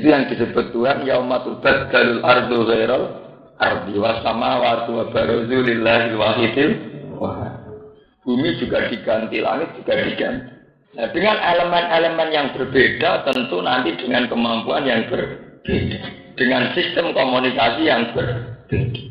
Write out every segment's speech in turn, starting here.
Itu yang disebut Tuhan yauma tubaddalul ardu ghairal ardi was samawati wa barazu lillahil wahidil wahid. Bumi juga diganti, langit juga diganti. Nah, dengan elemen-elemen yang berbeda tentu nanti dengan kemampuan yang berbeda, dengan sistem komunikasi yang berbeda.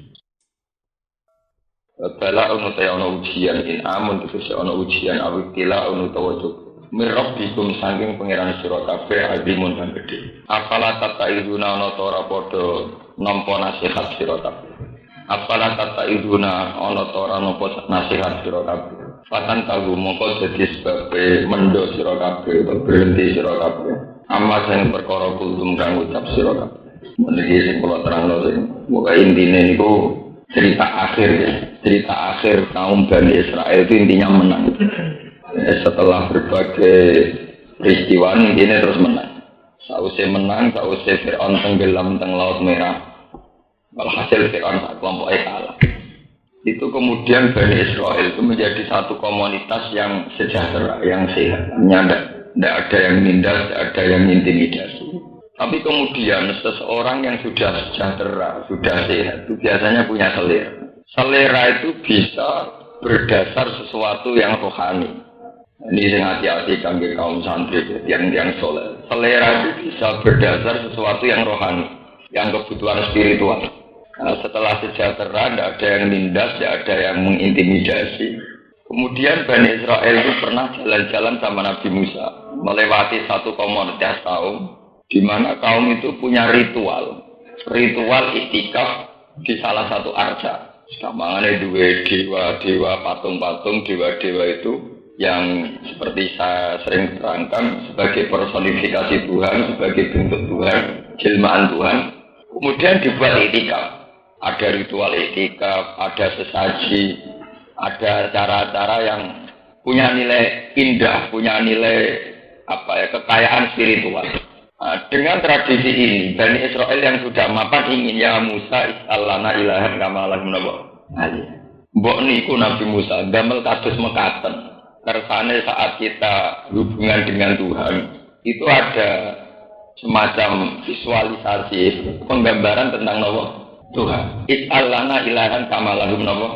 Bala ono ujian in amun terus ono ujian awitila ono tawajud. Mirabbikum saking pangeran sira kabeh azimun kang gedhe. Apala tataiduna ana ta ora padha nampa nasihat sira kabeh. Apala tataiduna ana ta ora nampa nasihat sira kabeh. Fatan tahu mongko dadi sebabe mendo sira kabeh utawa berhenti sira kabeh. Amma sing perkara kultum kang ucap sira kabeh. Meniki sing kula terangno sing pokoke intine niku cerita akhir kaum Bani Israel itu intinya menang. Setelah berbagai peristiwa ini terus menang. Sausé menang, sausé Fir'aun tenggelam teng Laut Merah. Walhasil Fir'aun sak kelompoknya kalah. Itu kemudian Bani Israel itu menjadi satu komunitas yang sejahtera, yang sehat. Tidak ada yang nindas, tidak ada yang intimidasi. Tapi kemudian seseorang yang sudah sejahtera, sudah sehat, itu biasanya punya selera. Selera itu bisa berdasar sesuatu yang rohani. Ini yang hati-hati kangge kaum santri yang soleh. Selera itu bisa berdasar sesuatu yang rohani, yang kebutuhan spiritual. Nah, setelah sejahtera, tidak ada yang nindas, tidak ada yang mengintimidasi. Kemudian Bani Israel itu pernah jalan-jalan sama Nabi Musa, melewati satu komunitas kaum, di mana kaum itu punya ritual iktikaf di salah satu arca. Sekamangane dua dewa, patung-patung dewa-dewa itu yang seperti saya sering terangkan sebagai personifikasi Tuhan, sebagai bentuk Tuhan, jelmaan Tuhan. Kemudian dibuat iktikaf. Ada ritual iktikaf, ada sesaji, ada cara-cara yang punya nilai indah, punya nilai kekayaan spiritual. Nah, dengan tradisi ini, Bani Israel yang sudah mapan ingin ya Musa is'alana ilahan kama lahum nabi. Mbok niku Nabi Musa damel kados mekaten. Kersane saat kita hubungan dengan Tuhan itu ada semacam visualisasi penggambaran tentang nabi Tuhan. Is'alana ilahan kama lahum nabi.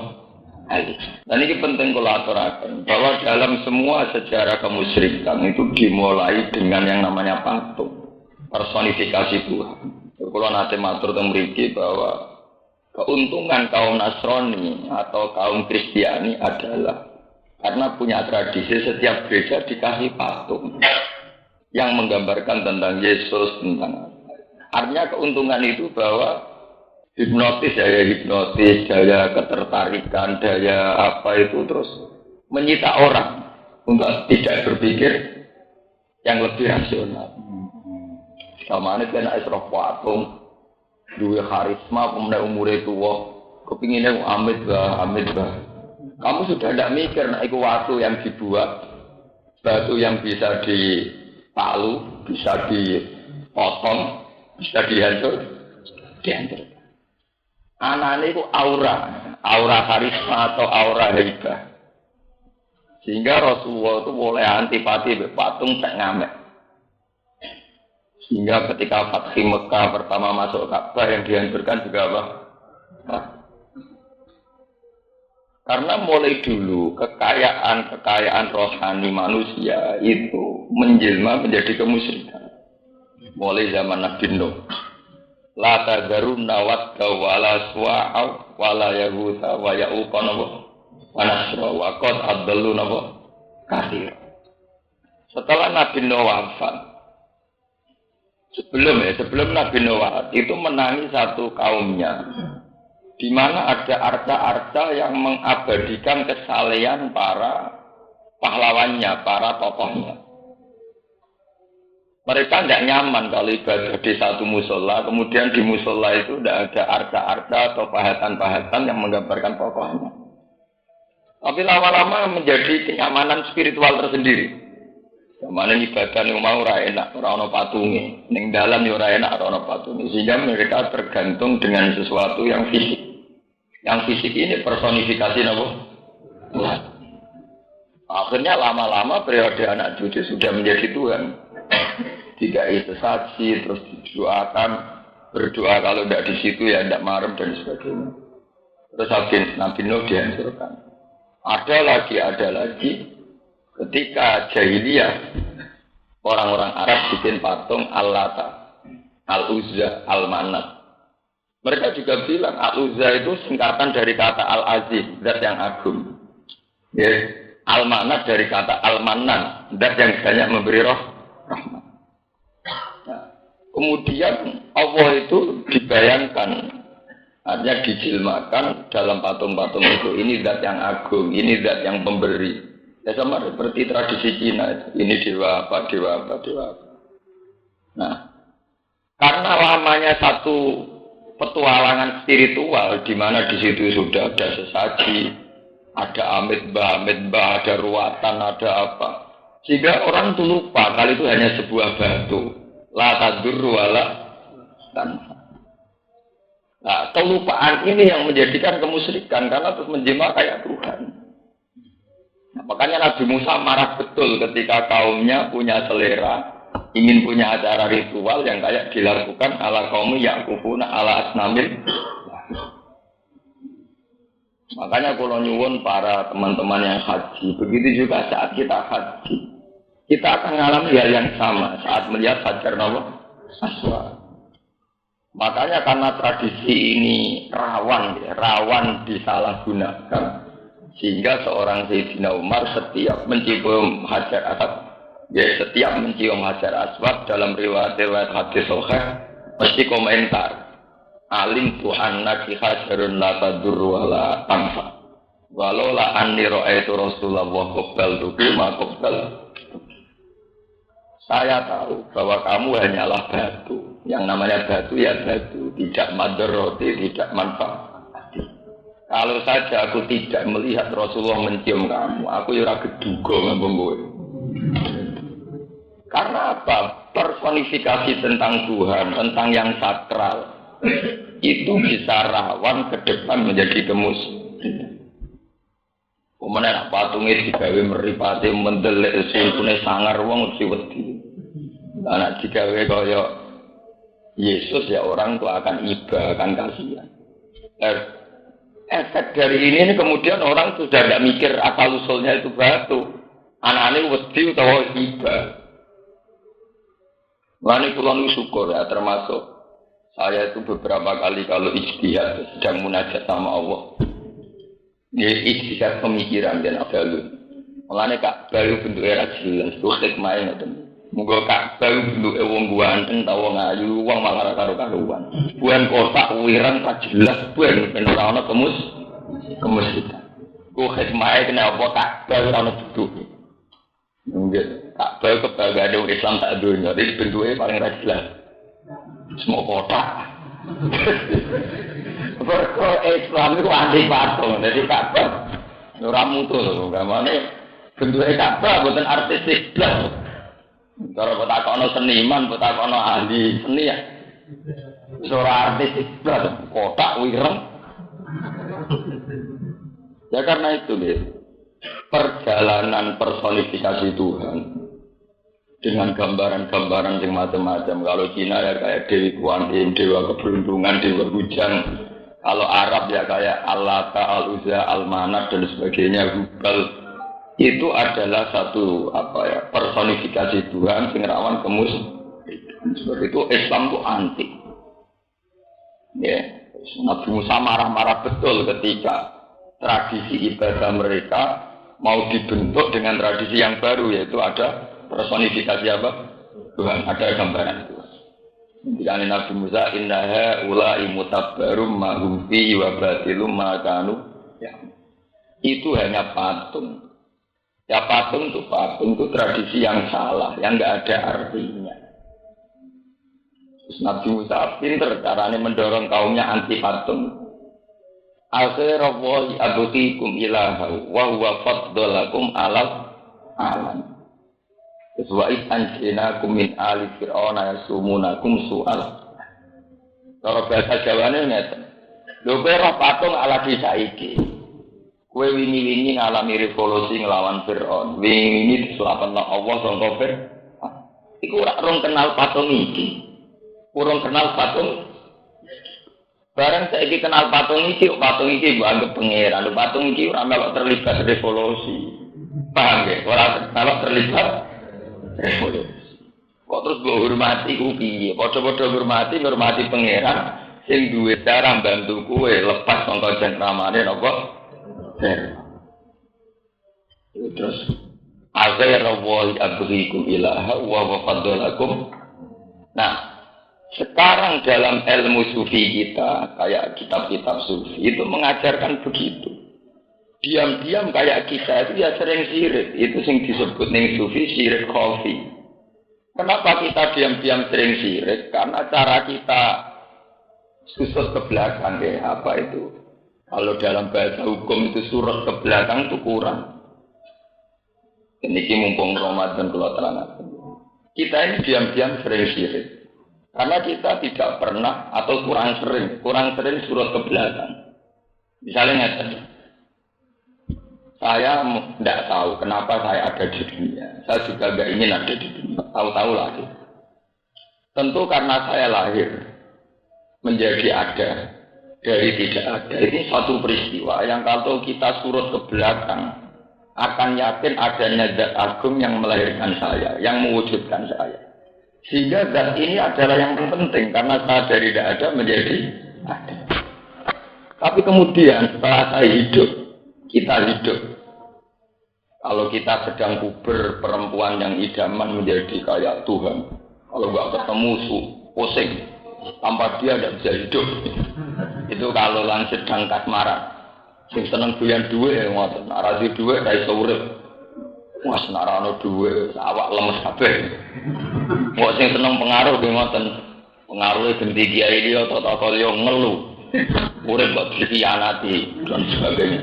Dan ini penting kalau aturakan bahwa dalam semua sejarah kemusyrikan itu dimulai dengan yang namanya patung. Personifikasi Tuhan. Kalau nanti matur mriki bahwa keuntungan kaum Nasrani atau kaum Kristiani adalah karena punya tradisi setiap gereja dikasih patung yang menggambarkan tentang Yesus, tentang artinya keuntungan itu bahwa hipnotis, daya ketertarikan, daya apa itu terus menyita orang untuk tidak berpikir yang lebih rasional. Sama ini kena isroh patung, dua karisma, pemenang umurnya tua, kepinginnya amit bah. Kamu sudah tidak mikir, nah itu waktu yang dibuat, batu yang bisa dipalu, bisa dipotong, bisa dihancur. Anaknya itu aura karisma atau aura hibah. Sehingga Rasulullah itu boleh antipati patung tak ngamek. Sehingga ketika Fathu Mekah pertama masuk Ka'bah yang dihancurkan juga apa? Nah, karena mulai dulu kekayaan rohani manusia itu menjelma menjadi kemusyrikan. Mulai zaman Nabi Nuh. La tadarunna wadda wala suwa'aw wala yaghutha wa ya'uqa wa nasra wa qad adallu katsir. Setelah Nabi Nuh wafat, sebelum Nabi Nuh itu menangi satu kaumnya di mana ada arca-arca yang mengabadikan kesalehan para pahlawannya, para tokohnya. Mereka tidak nyaman kalau ibadah di satu musola, kemudian di musola itu tidak ada arca-arca atau pahatan-pahatan yang menggambarkan tokohnya. Tapi lama-lama menjadi kenyamanan spiritual tersendiri. Mana ibadah yang mau enak, orang patungi, neng dalam yang enak, orang patungi, sehingga mereka tergantung dengan sesuatu yang fisik. Yang fisik ini personifikasi apa? Tuhan. Akhirnya lama-lama periode anak cucu sudah menjadi Tuhan. Tidak itu saksi, terus doakan, berdoa kalau tidak di situ ya tidak marem dan sebagainya. Terus Nabi Nuh dihancurkan. Ada lagi, ketika jahiliyah orang-orang Arab bikin patung Al-Lata, Al-Uzza, Al-Manat. Mereka juga bilang Al-Uzza itu singkatan dari kata Al-Aziz, zat yang agung. Ya, Al-Manat dari kata Al-Manan, zat yang banyak memberi rahmat. Nah, kemudian Allah itu dibayangkan, artinya dijilmakan dalam patung-patung itu. Ini zat yang agung, ini zat yang pemberi. Ya sama seperti tradisi Cina, ini dewa apa. Nah, karena lamanya satu petualangan spiritual di mana di situ sudah ada sesaji, ada amit-bah, ada ruatan, ada apa. Sehingga orang itu lupa kalau itu hanya sebuah batu. La tadur wala tanfa. Nah, kelupaan ini yang menjadikan kemusyrikan karena terus menjema kayak Tuhan. Nah, makanya Nabi Musa marah betul ketika kaumnya punya selera ingin punya acara ritual yang kayak dilakukan ala qaumi yaqufuna ala asnamil. Makanya kalau nyuwun para teman-teman yang haji, begitu juga saat kita haji, kita akan mengalami hal yang sama saat melihat Hajar Aswad. Makanya karena tradisi ini rawan disalahgunakan, sehingga seorang Sayyidina Umar setiap mencium Hajar Aswad, setiap mencium Hajar Aswad dalam riwayat hadis sahih mesti komentar, alim tuhannaki hajarun la tadur wala tanfa. Walau la anni ra'aitu Rasulullah qabbaltu ma qabbal. Saya tahu bahwa kamu hanyalah batu. Yang namanya batu ya batu, tidak madaroti, tidak manfaat. Kalau saja aku tidak melihat Rasulullah mencium kamu, aku ora geduga ngambung kowe. Karena apa? Personifikasi tentang Tuhan, tentang yang sakral, itu bisa rawan ke depan menjadi kemusyrikan. Kemudian patungnya digawe meripati mendelik sulpune sangar wong mesti wedi. Anak digawe kaya Yesus ya orang itu akan iba, akan kasihan. Efek dari ini kemudian orang sudah tidak mikir asal usulnya itu batu. Anak-anak wedi utawa iba. Wani kula syukur ya, termasuk saya itu beberapa kali kalau ijtihad sedang munajat sama Allah. Ya ijtihad pemikiran dan abdalun. Mulane Kak baru bentuke ra jelas, hikmah ngoten. Muga Ka'bah bentuke wong ganteng ta wong ayu, wong malah karo-karuan. Buan kotak wirang tak jelas ben ora ana kemusyrikan. Ku hikmahe kenapa Ka'bah ora ana bentuke. Nggih, Ka'bah kebanggaan wong Islam tak donya, iki bentuke paling ra jelas. Semua kotak. Perko Islam itu anti patung, jadi Ka'bah ora mutul, gamane bentuke Ka'bah boten artistik blas. Kalau betakono seniman, betakono ahli seni ya, seorang artis blas kotak wireng. Ya karena itu deh, perjalanan personifikasi Tuhan dengan gambaran-gambaran yang macam-macam. Kalau Cina ya kayak Dewi Kuan Yin, dewa keberuntungan, dewa hujan. Kalau Arab ya kayak Al-Lata, Al-Uzza, Al-Manat dan sebagainya, Hubal. Itu adalah satu personifikasi Tuhan sing rawan kemusyrikan. Sebab itu Islam itu anti. Ya, Nabi Musa marah-marah betul ketika tradisi ibadah mereka mau dibentuk dengan tradisi yang baru, yaitu ada personifikasi apa? Tuhan, ada gambaran Tuhan. Ketika Nabi Musa innaha ulai mutabbarum ma hum fi wa batilum ma kanu ya. Itu hanya patung. Ya patung itu tradisi yang salah, yang enggak ada artinya. Terus Nabi Musa pinter caranya mendorong kaumnya anti patung. Akhirallahi abutikum ilaha wa huwa faddalakum alal alam. Wa anjinakum min ali fir'auna yasumunakum su'al. Kalau bahasa Jawane ngeten. Lho kowe ora patung ala disaiki. Kowe wingi-wingi ngalami revolusi nglawan Fir'aun. Wingi diselametno Allah sangka Fir'aun. Iku ora rong kenal patung iki. Kurang kenal patung. Barang saiki kenal patung iki mbok anggap pangeran. Patung iki ora melok terlibat revolusi. Paham ya? Ora melok terlibat revolusi. Kok terus mbok hormati ku piye? Padha-padha ngurmati pangeran sing duwe cara bantu kowe lepas saka cengkramane napa? Terus aghayra wahi abghikum ilaha wa faddalakum. Nah, sekarang dalam ilmu sufi kita, kayak kitab-kitab sufi itu mengajarkan begitu. Diam-diam kayak kita itu ya sering syirik. Itu yang disebut ning sufi syirik khafi. Kenapa kita diam-diam sering syirik? Karena cara kita susut ke belakang ya, apa itu? Kalau dalam bahasa hukum itu surut ke belakang itu kurang. Ini mumpung Ramadan kalau terang. Kita ini diam-diam sering syirik. Karena kita tidak pernah atau kurang sering surut ke belakang. Misalnya saya tidak tahu kenapa saya ada di dunia. Saya juga tidak ingin ada di dunia. Tahu-tahu lahir. Tentu karena saya lahir menjadi ada dari tidak ada. Ini suatu peristiwa yang kalau kita surut ke belakang akan yakin adanya zat agung yang melahirkan saya, yang mewujudkan saya. Sehingga zat ini adalah yang penting karena saya dari tidak ada menjadi ada. Tapi kemudian setelah saya hidup, kita hidup. Kalau kita sedang puber, perempuan yang idaman menjadi kayak Tuhan. Kalau nggak ketemu pusing, tanpa dia tidak bisa hidup. Itu kalau lan sedang kasmaran. Sing seneng doyan dhuwit ya ngoten. Ora di dhuwit ra iso urip. Wes nek ora ono dhuwit, awak lemes kabeh. Kok sing seneng pengaruh nggih ngoten. Pengaruhe genti kiai liya tata liya ngelu. Urip kok dikhianati dan sebagainya.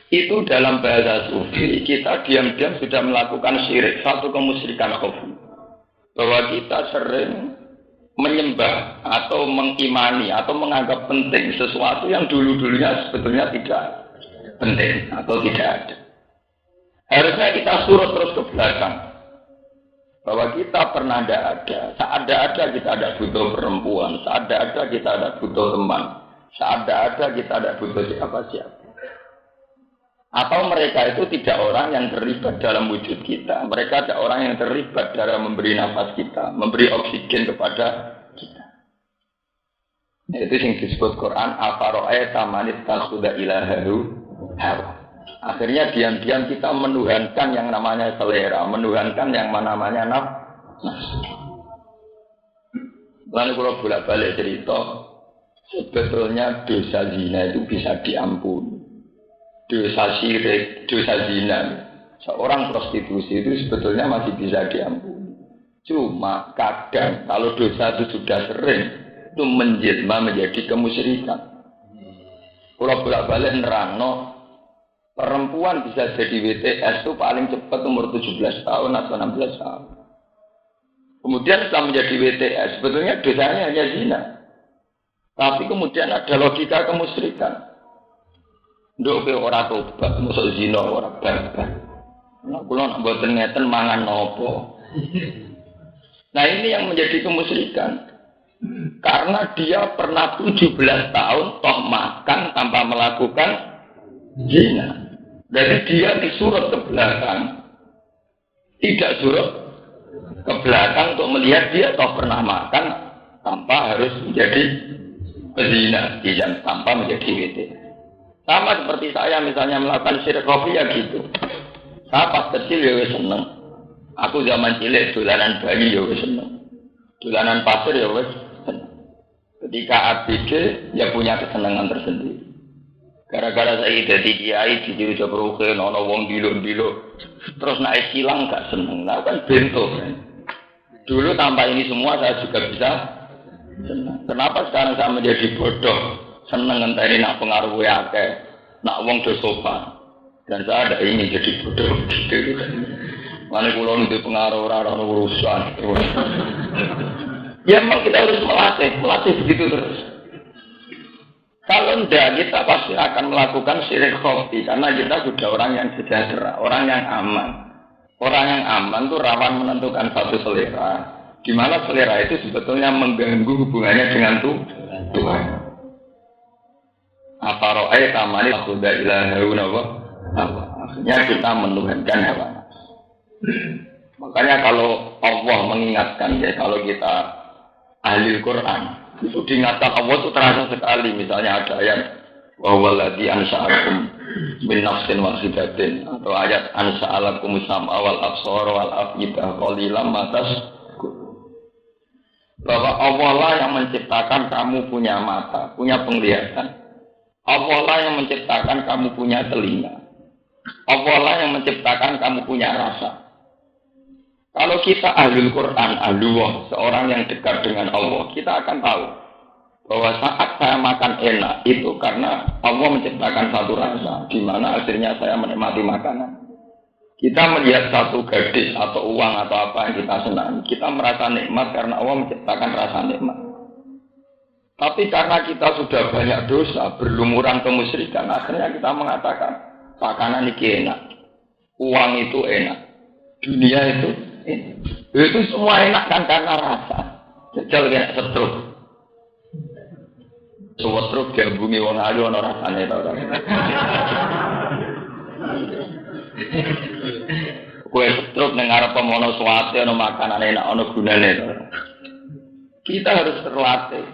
Itu dalam bahasa sufi kita diam-diam sudah melakukan syirik, satu kemusyrikan kufur. Bahwa kita sering menyembah atau mengimani atau menganggap penting sesuatu yang dulu-dulunya sebetulnya tidak penting atau tidak ada. Harusnya kita surut terus ke belakang. Bahwa kita pernah tidak ada. Saat ada kita ada butuh perempuan. Saat ada kita ada butuh teman. Saat ada kita ada butuh siapa-siapa. Atau mereka itu tidak orang yang terlibat dalam wujud kita. Mereka ada orang yang terlibat dalam memberi nafas kita, memberi oksigen kepada kita. Nah, itu yang disebut Quran, afara'aita man ittakhadha ilahahu hawa. Akhirnya diam-diam kita menuhankan yang namanya selera, menuhankan yang namanya nafsu. Lalu kalau bolak-balik cerita, sebetulnya dosa zina itu bisa diampuni. Dosa syirik, dosa zina, seorang prostitusi itu sebetulnya masih bisa diampuni. Cuma kadang kalau dosa itu sudah sering, itu menjelma menjadi kemusyrikan. Kalau bolak-balik nerangno, perempuan bisa jadi WTS itu paling cepat umur 17 tahun atau 16 tahun. Kemudian setelah menjadi WTS, sebetulnya dosanya hanya zina. Tapi kemudian ada logika kemusyrikan. Ndok pe ora tobat, mosok zina ora barbar. Nek kula nak mboten ngeten mangan nopo. Nah, ini yang menjadi kemusyrikan. Karena dia pernah 17 tahun toh makan tanpa melakukan zina. Jadi dia disurut ke belakang. Tidak surut ke belakang untuk melihat dia toh pernah makan tanpa harus menjadi pezina, tidak tanpa menjadi WT. Sama seperti saya misalnya melakukan syirik kopi ya gitu. Saya pas kecil ya wis seneng. Aku zaman cilik dolanan bayi ya wis seneng. Dolanan pasir ya wis seneng. Ketika ABG ya punya kesenangan tersendiri. Gara-gara saya jadi kiai di Jabruke ana wong diluk-diluk. Terus naik silang gak seneng. Nah kan bento kan. Dulu tanpa ini semua saya juga bisa seneng. Kenapa sekarang saya menjadi bodoh? Seneng ngenteni nak pengaruh akeh, nak wong do sopan. Dan saya ada ingin jadi bodoh gitu kan. Mane kula nuju pengaruh ora ono urusan. Ya memang kita harus melatih begitu terus. Kalau tidak kita pasti akan melakukan syirik khafi karena kita sudah orang yang sejahtera, orang yang aman. Orang yang aman itu rawan menentukan satu selera. Di mana selera itu sebetulnya mengganggu hubungannya dengan Tuhan. Apa ro'ay tamani lakuda ilahauna wa akhirnya kita menuhankan hawa. Makanya kalau Allah mengingatkan ya, kalau kita ahli Quran itu diingatkan Allah itu terasa sekali. Misalnya ada ayat wa huwallazi ansa'akum min nafsin wahidatin, atau ayat ansa'alakum sam'a wal absara wal af'idah qalilan ma tashkurun. Bahwa Allah lah yang menciptakan kamu punya mata, punya penglihatan. Allah lah yang menciptakan kamu punya telinga. Allah lah yang menciptakan kamu punya rasa. Kalau kita ahlul Quran, ahlullah, seorang yang dekat dengan Allah, kita akan tahu bahwa saat saya makan enak itu karena Allah menciptakan satu rasa, di mana akhirnya saya menikmati makanan. Kita melihat satu gadis atau uang atau apa yang kita senangi, kita merasa nikmat karena Allah menciptakan rasa nikmat. Tapi karena kita sudah banyak dosa, berlumuran kemusyrikan, akhirnya kita mengatakan makanan ini enak, uang itu enak, dunia itu enak. Itu semua enak kan karena rasa. Jajal kena setruk. Setruk diambungi wong ayu ana rasane ta ora. Kowe setruk ning arep pemono suwate ana makanan enak ana gunane ta. Kita harus terlatih.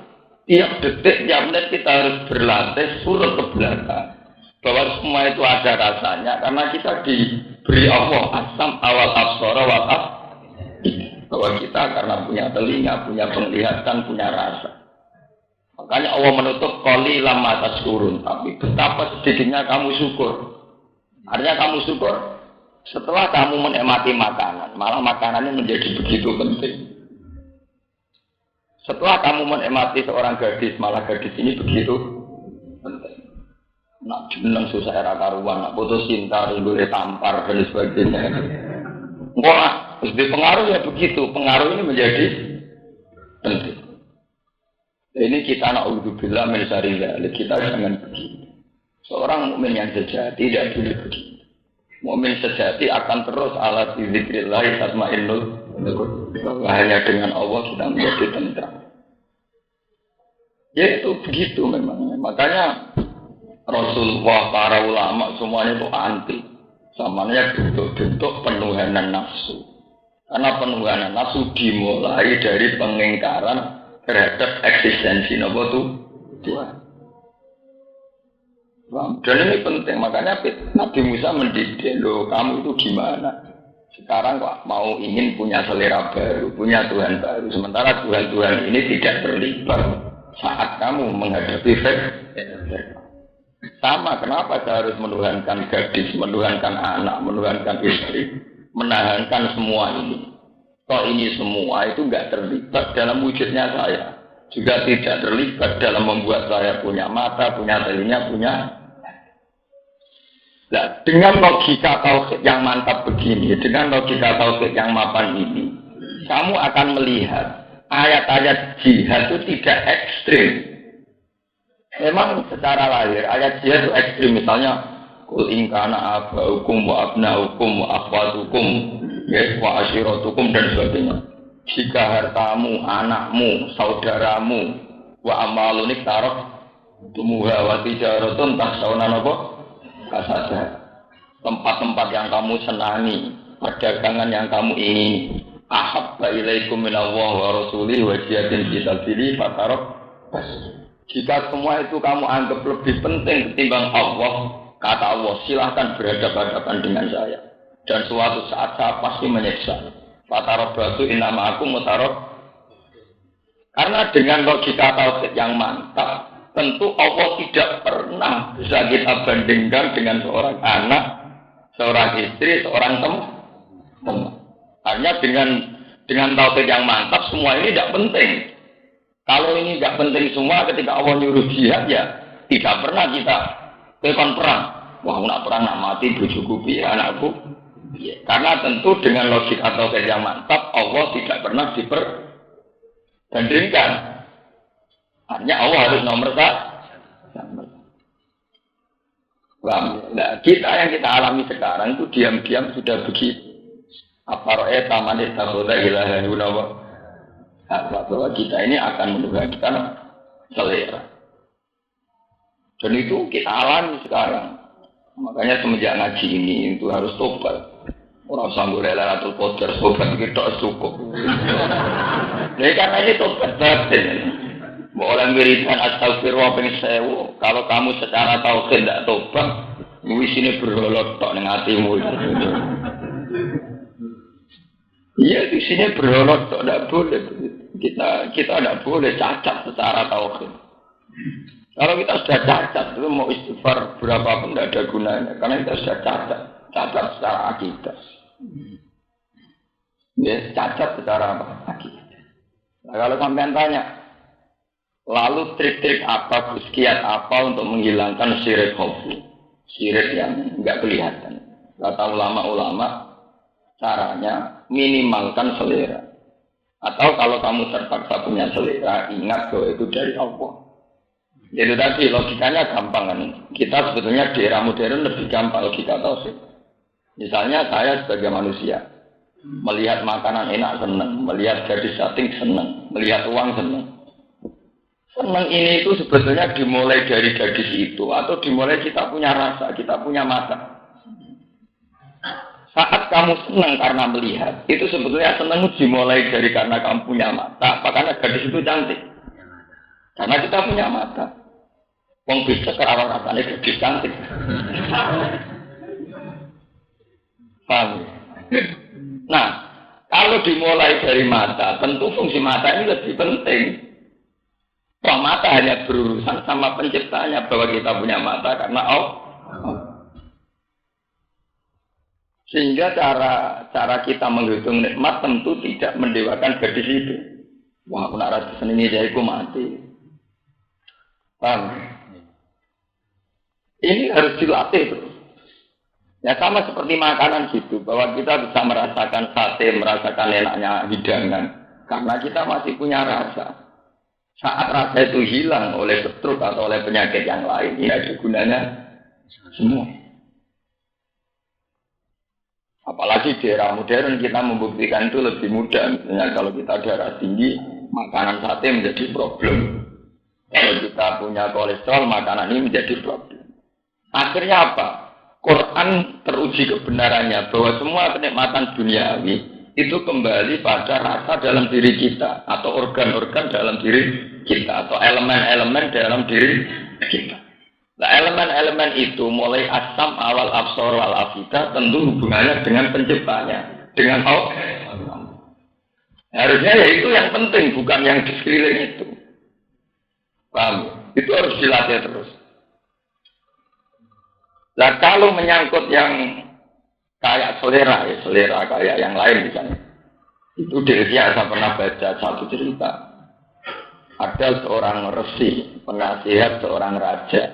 Tiap detik, tiap menit kita harus berlatih surut ke belakang. Bahwa semua itu ada rasanya karena kita diberi Allah asam awal absara wal bahwa kita karena punya telinga, punya penglihatan, punya rasa. Makanya Allah menutup qalilan ma tashkurun, tapi betapa sedikitnya kamu syukur. Artinya kamu syukur setelah kamu menikmati makanan, malah makanannya menjadi begitu penting. Setelah kamu menikmati seorang gadis, malah gadis ini begitu penting. Nak jeneng susah era karuan, nak putus cinta, rindu tampar dan sebagainya. Wah, di pengaruh ya begitu. Pengaruh ini menjadi penting. Ini kita na'udzubillah min syarri dzalik. Kita jangan begitu. Seorang mukmin yang sejati tidak boleh begitu. Mukmin sejati akan terus ala dzikrillah tatmainnul qulub. Hanya dengan Allah kita menjadi tenang. Ya itu begitu memang. Makanya Rasulullah, para ulama semuanya itu anti. Samanya bentuk-bentuk penuhanan nafsu. Karena penuhanan nafsu dimulai dari pengingkaran terhadap eksistensi Tuhan. Dan ini penting, makanya Nabi Musa mendidik, loh kamu itu gimana? Sekarang kok mau ingin punya selera baru, punya Tuhan baru. Sementara Tuhan-Tuhan ini tidak terlibat saat kamu menghadapi fitnah. Sama, kenapa saya harus menuhankan gadis, menuhankan anak, menuhankan istri, menahankan semua ini. Toh ini semua itu enggak terlibat dalam wujudnya saya. Juga tidak terlibat dalam membuat saya punya mata, punya telinga, punya. Nah, dengan logika tauhid yang mantap begini, dengan logika tauhid yang mapan ini, kamu akan melihat ayat-ayat jihad itu tidak ekstrim. Memang secara lahir ayat jihad itu ekstrim, misalnya kul in kana abaukum wa abnaukum wa akhwatukum wa ashiratukum dan sebagainya. Jika hartamu, anakmu, saudaramu wa amalun iktaraf tumuha wa tijaratun tahsawna apa? Kasada. Tempat-tempat yang kamu senangi, perdagangan yang kamu ingini. Ahabba ilaikum minallahi wa rasulihi wa jihadin fi sabilihi fatarab. Jika semua itu kamu anggap lebih penting ketimbang Allah, kata Allah, silahkan berhadapan-hadapan dengan saya. Dan suatu saat saya pasti menyiksa. Fatarabatu innama aku mutarab. Karena dengan logika tauhid yang mantap, tentu Allah tidak pernah bisa kita bandingkan dengan seorang anak, seorang istri, seorang teman. Hanya dengan tauhid yang mantap, semua ini tidak penting. Kalau ini tidak penting semua, ketika Allah nyuruh jihad ya tidak pernah kita tekan perang. Wah, nak perang nak mati bojoku piye anakku. Ya, karena tentu dengan logika tauhid yang mantap, Allah tidak pernah diperbandingkan. Hanya Allah harus nomor satu. Nah, kita yang kita alami sekarang itu diam-diam sudah begitu. Apa roe tamanit taboda ilaha illallah bahwa kita ini akan menuhankan selera. Dan itu kita alami sekarang. Makanya semenjak ngaji ini itu harus tobat. Orang sanggup Lailatul Qadar tobat kita cukup. Jadi karena ini tobat batin. Mau orang wiridan astagfirullah ping 1000. Kalau kamu secara tauhid tidak tobat, wis ini berholot tok ning atimu. Iya di sini berholot tok tidak boleh. Kita tidak boleh cacat secara tauhid. Kalau kita sudah cacat, itu mau istighfar berapapun tidak ada gunanya. Karena kita sudah cacat secara akidah. Ya, cacat secara apa? Akidah. Nah, kalau sampean tanya, lalu trik-trik apa, kiat apa untuk menghilangkan syirik khafi? Syirik yang nggak kelihatan. Kata ulama-ulama, caranya minimalkan selera. Atau kalau kamu terpaksa punya selera, ingat bahwa itu dari Allah. Jadi tadi logikanya gampang kan. Kita sebetulnya di era modern lebih gampang logika tauhid. Misalnya saya sebagai manusia melihat makanan enak senang, melihat gadis cantik senang, melihat uang senang. Senang ini itu sebetulnya dimulai dari gadis itu atau dimulai kita punya rasa, kita punya mata. Saat kamu senang karena melihat, itu sebetulnya senang dimulai dari karena kamu punya mata, apa karena gadis itu cantik? Karena kita punya mata. Wong bisa kerawan rasanya gadis cantik. Paham? Nah, kalau dimulai dari mata, tentu fungsi mata ini lebih penting. Wah, mata hanya berurusan sama penciptanya bahwa kita punya mata karena Allah. Sehingga cara kita menghitung nikmat tentu tidak mendewakan gadis itu. Wah, aku nak rasa senini saya mati. Paham? Ini harus dilatih terus. Ya sama seperti makanan gitu, bahwa kita bisa merasakan sate, merasakan enaknya hidangan, karena kita masih punya rasa. Saat rasa itu hilang oleh stroke atau oleh penyakit yang lain, ya ada gunanya semua. Apalagi di era modern kita membuktikan itu lebih mudah. Misalnya kalau kita darah tinggi, makanan sate menjadi problem. Kalau kita punya kolesterol, makanan ini menjadi problem. Akhirnya apa? Quran teruji kebenarannya bahwa semua kenikmatan duniawi itu kembali pada rasa dalam diri kita atau organ-organ dalam diri kita atau elemen-elemen dalam diri kita. Nah, elemen-elemen itu mulai asam awal absor wal afida tentu hubungannya dengan penciptanya, dengan Allah. Harusnya ya itu yang penting, bukan yang di sekeliling itu. Paham? Itu harus dilatih terus. Nah kalau menyangkut yang kayak selera, ya selera kayak yang lain misalnya, itu saya pernah baca satu cerita. Ada seorang resi, penasihat seorang raja.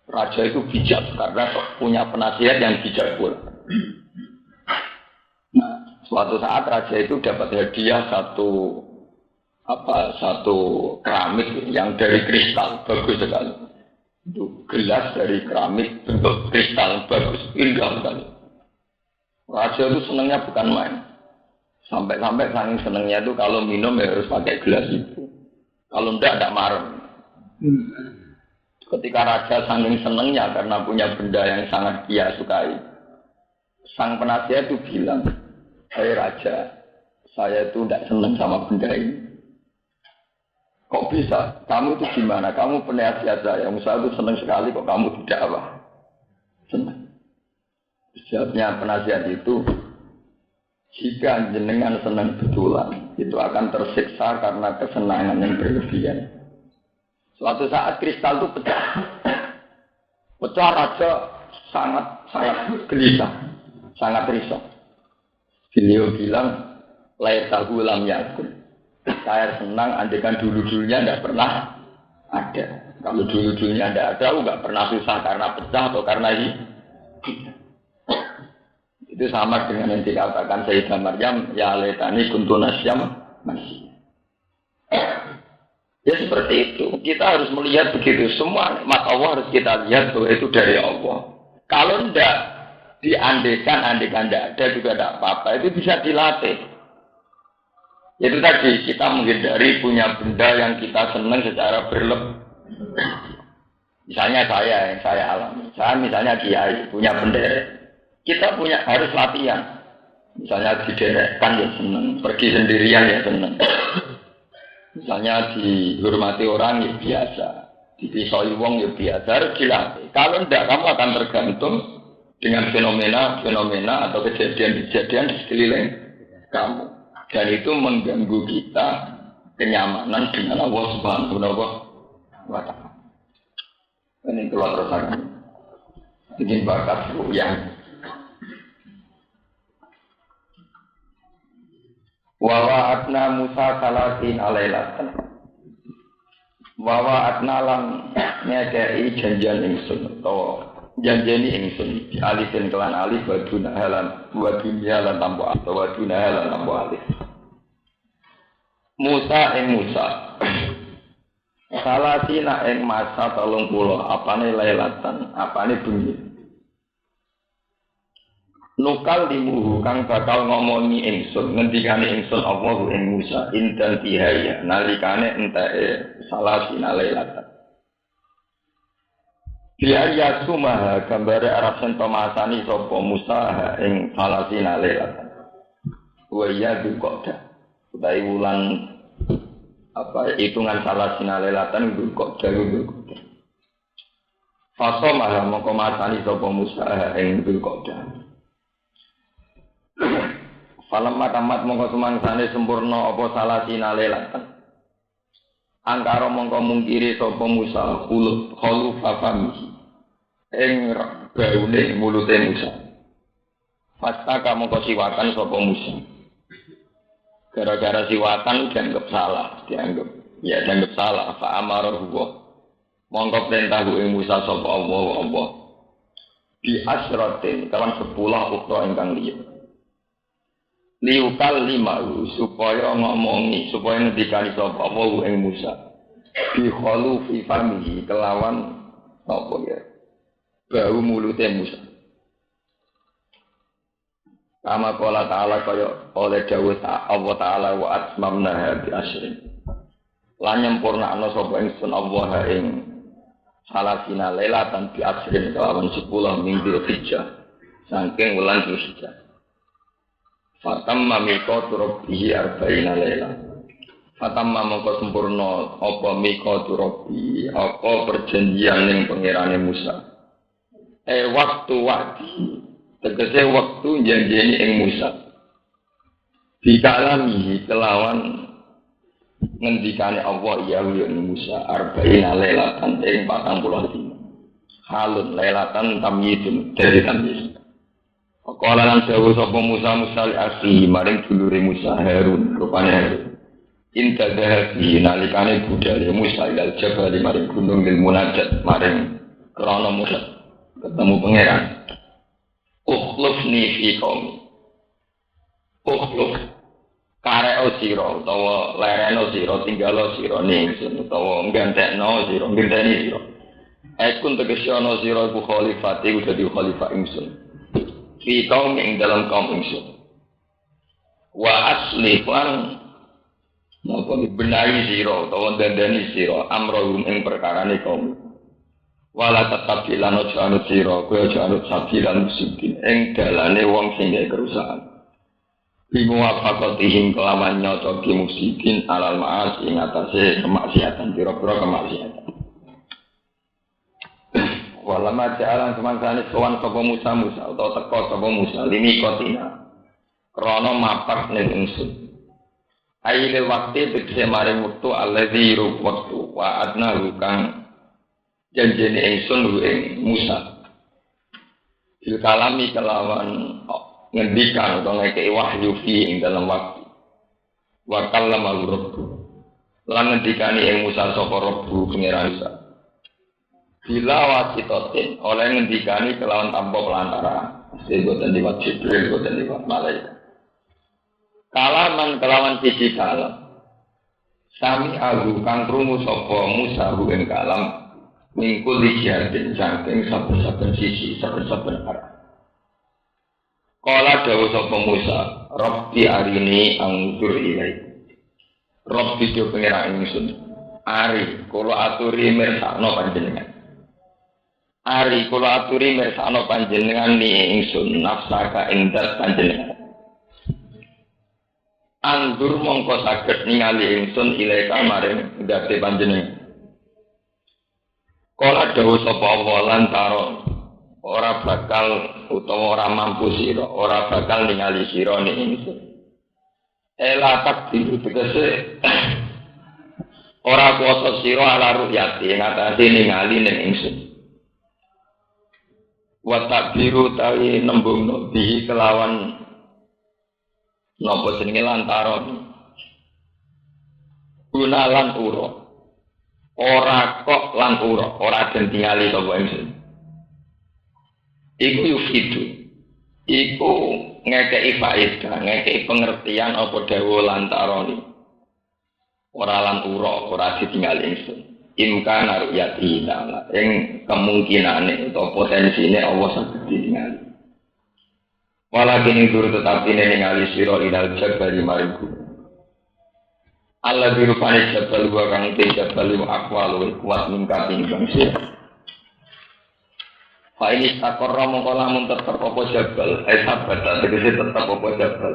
Raja itu bijak karena punya penasihat yang bijak pula. Nah, suatu saat raja itu dapat hadiah satu keramik yang dari kristal, bagus sekali. Itu gelas dari keramik bentuk kristal bagus, indah sekali. Raja itu senangnya bukan main. Sampai saking senangnya itu kalau minum ya harus pakai gelas itu. Kalau tidak marah. Ketika raja saking senangnya karena punya benda yang sangat dia sukai, sang penasihat itu bilang, "Hai raja, saya itu tidak senang sama benda ini." Kok bisa? Kamu itu gimana? Kamu penasihat saya. Saya itu senang sekali kok kamu tidak apa? Senang. Jawabnya penasihat itu, jika jenengan senang betulan, itu akan tersiksa karena kesenangan yang berlebihan. Suatu saat kristal itu pecah. Pecah raja sangat gelisah, sangat risau. Beliau bilang, laitahu lam yakun. Saya senang andekan dulu-dulunya tidak pernah ada. Kalau dulu-dulunya tidak ada, aku nggak pernah susah karena pecah atau karena ini. Itu sama dengan yang dikatakan Sayyidah Maryam, ya laitani kuntu nasyam masih. Ya seperti itu. Kita harus melihat begitu. Semua nikmat Allah harus kita lihat bahwa itu dari Allah. Kalau tidak diandekan tidak ada juga tidak apa-apa. Itu bisa dilatih. Itu tadi kita menghindari punya benda yang kita senang secara berlebih. Misalnya yang saya alami. Saya misalnya kiai punya bendera. Kita harus latihan. Misalnya diderekkan ya senang, pergi sendirian ya senang. Misalnya dihormati orang ya biasa, dipisoi wong ya biasa, harus dilatih. Kalau tidak kamu akan tergantung dengan fenomena atau kejadian-kejadian di sekeliling kamu. Dan itu mengganggu kita kenyamanan dengan Allah Subhanahu wa Ta'ala. Ini keluar terusannya. Ingin bakat yang wawa'atna Musa salasin alailatan. Wawa'atna lan ngekei janjian ingsun atau janjeni ingsun alifin kelan alif waduna halan tanpa atau waduna halan tanpa alif. Musa salasina ing masa 30 apane lailatan apane bengi. Nukal dimuhu kang bakal ngomongi ingsun ngendikane ingsun Allahu ing Musa indan tihaya nalikane enteke salasina lailatan. Biar yasumaha gambare arab sento masani sapa Musa ing salasina lailatan. Wa ya dukoda utai wulan hitungan salasina lailatan dukok jalu dukok. Faso maha mongko masani sapa Musa ing dukoda. Falam matamat mongko sumangsane sempurna apa salasina lailatan. Angkara mongko mungkiri sapa Musa khulu fafami ing baune mulute Musa. Fastaka mongko siwakan sapa Musa. Gara-gara siwakan dianggap salah, dianggap salah. Fa amaruhu mongko perintah ing Musa sapa Allah. Bi asratin kawan 10 ukta ingkang liya. Liukal lima supaya ngomongi supaya ngendikani sapa Allah ing Musa bi khalufi famihi kelawan apa ya bau mulute Musa kama qala ta'ala kaya oleh dawuh Allah taala wa atmamna bi asrin lan nyempurnakno sapa ingsun Allah ing salasina lailatan bi asrin kelawan 10 minggu hijjah saking wulan Dzulhijjah. Fatamma miqatu rabbihi arba'ina laila. Fatamma mongko sempurna apa miqatu rabbi, apa perjanjian ning pangerane Musa. Waktu tegese waktu janjeni ing Musa. Bikalamihi kelawan ngendikane Allah ya Musa arba'ina lailatan ing 40 dina. Halun lailatan tamyidun dari tamyiz. Kala lan dawuh sapa Musa li asli maring dulure Musa Harun rupane Harun. Inta dahabi nalikane budale Musa ilal jabal maring gunung lil munajat maring krana Musa ketemu pangeran. Ukhlufni fi qaumi. Ukhluf kareo sira utawa lereno sira tinggalo sira ning ingsun utawa nggantekno sira ngenteni sira. Ekun tegese ana sira iku khalifate iku dadi khalifah ingsun. Fi kaum ing dalam kaum ingsun. Wa asli lan napa benahi sira utawa dandani sira amrohum ing perkarane kaum. Wala tetap lan aja anut sira kowe aja anut sabilan musibin ing dalane wong sing gawe kerusakan. Bimu afaqatihim kelawan nyocoki musibin alal ma'as ing atase kemaksiatan pira-pira kemaksiatan. Walama jalan semangsane sowan sapa Musa atau teka sapa Musa limi kotina krana mapak ning ingsun aile waktu tegese maring wektu allazi waktu wa adna kang janjene ingsun ing Musa bil kalami kelawan ngendikan utawa ngekeki wahyu fi ing dalam waktu wa kallama rabbu lan ngendikani ing Musa sapa rabbu pangeran Musa bila wasitotin oleh ngendikani kelawan tanpa pelantara seboten liwat Jibril boten liwat malaikat kalaman kelawan siji kalam sami agu kang krungu sapa Musa ing kalam mingkul lijatin saking saben-saben sisi saben-saben arah kala dawuh sapa Musa Rabbi arini angdur ilai Rob video pengira ingsun. Ari kula aturi mirsakno panjenengan. Ari kula aturi mirsakno panjenengan ni ingsun nafsaka ing dat panjenengan. Andur mongko saged ningali ingsun ilaika maring date panjenengan. Kala dawuh sapa Allah lan taro ora bakal utawa ora mampu sira, ora bakal ningali sira ni ingsun. Ela takdir tegese ora kuasa sira ala ru'yati ngatasi ningali ning ingsun. Wa takbiru tawi nembung bihi kelawan napa jenenge lantaran gunalan ura. Ora kok lan ora den tingali sapa ingsun. Iku yufidu. Iku ngekeki faedah, ngekeki pengertian apa dawuh lantarane. Ora lan ora ditingali ingsun. Imkan aruyati ta'ala ing kemungkinane utawa potensine Allah saged ditingali. Walakin dur tetapi ningali sira ilal jabal mariku. Allah dirupani jabal wa kang te jabal wa aqwalu kuat mingkating bangsa. Fa ini takorra mongko lamun tetep apa jabal, sabata tegese tetep apa jabal.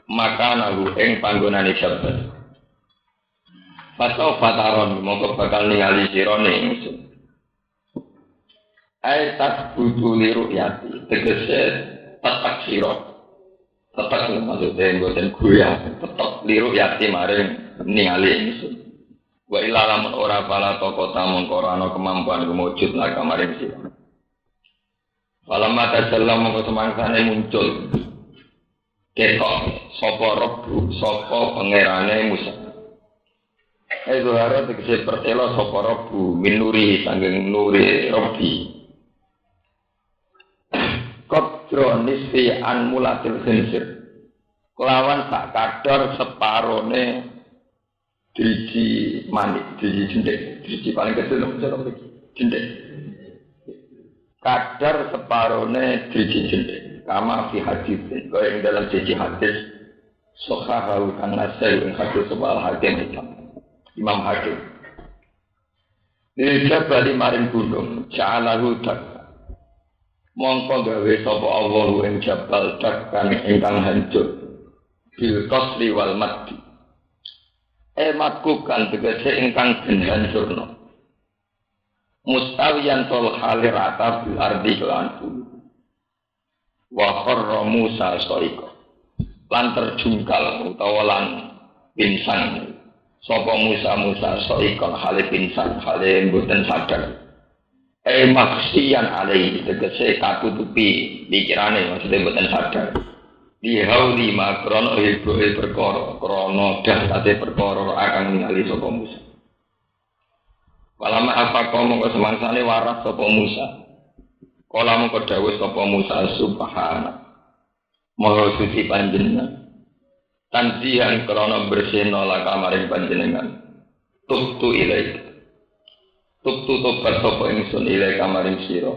Maka nahu ing panggonane jabal. Pasau fataron mongko bakal ningali sira ning ingsun. Aitat butuh liru yati tegese tetep sira. Tetep maksudnya mboten goyah, tetep liru yati maring ningali ingsun. Wa illa lamun ora bala toko mongko ora ana kemampuan kumujud lan kamaring sira. Falamma tasallam mongko semangsane muncul ketok sapa Rabbu sapa pangerane Musa. Zuhara tegese pertelo sapa Rabbu min nuri sanging nuri Rabbi. Kodro nisfi an mulatil khinsir. Kelawan sak kadar separone driji manik, driji jendek, driji paling kecil nomor jendek. Kadar separone driji jendek. Kama fi hadis, kaya yang dalam siji hadis sohahahu kang nasai yang hadis sebal hakim Imam Hakim. Dia bali maring gunung, ja'alahu dak. Mongko gawe sapa Allah ing jabal dakkan ingkang hancur. Bil qasri wal maddi. Matku kan tegese ingkang den hancurna. Mustawiyan tol halirata bil ardi kelan bumi. Wa kharra Musa saika. Lan terjungkal utawa lan pinsang. Sapa Musa saika hale pinsang, hale mboten sadar. Maksian alai tegese katutupi pikirane maksudnya mboten sadar. Dihauli makrono ibu perkara krana dahate perkara akan ningali sapa Musa. Walama apa mongko semangsane waras sapa Musa. Kala mongko dawuh sapa Musa subhana. Maha suci panjenengan. Tanzihan krana bersihna la kamaring panjenengan. Tubtu ilaik. Tubtu tobat sapa ingsun ilaik kamaring sira.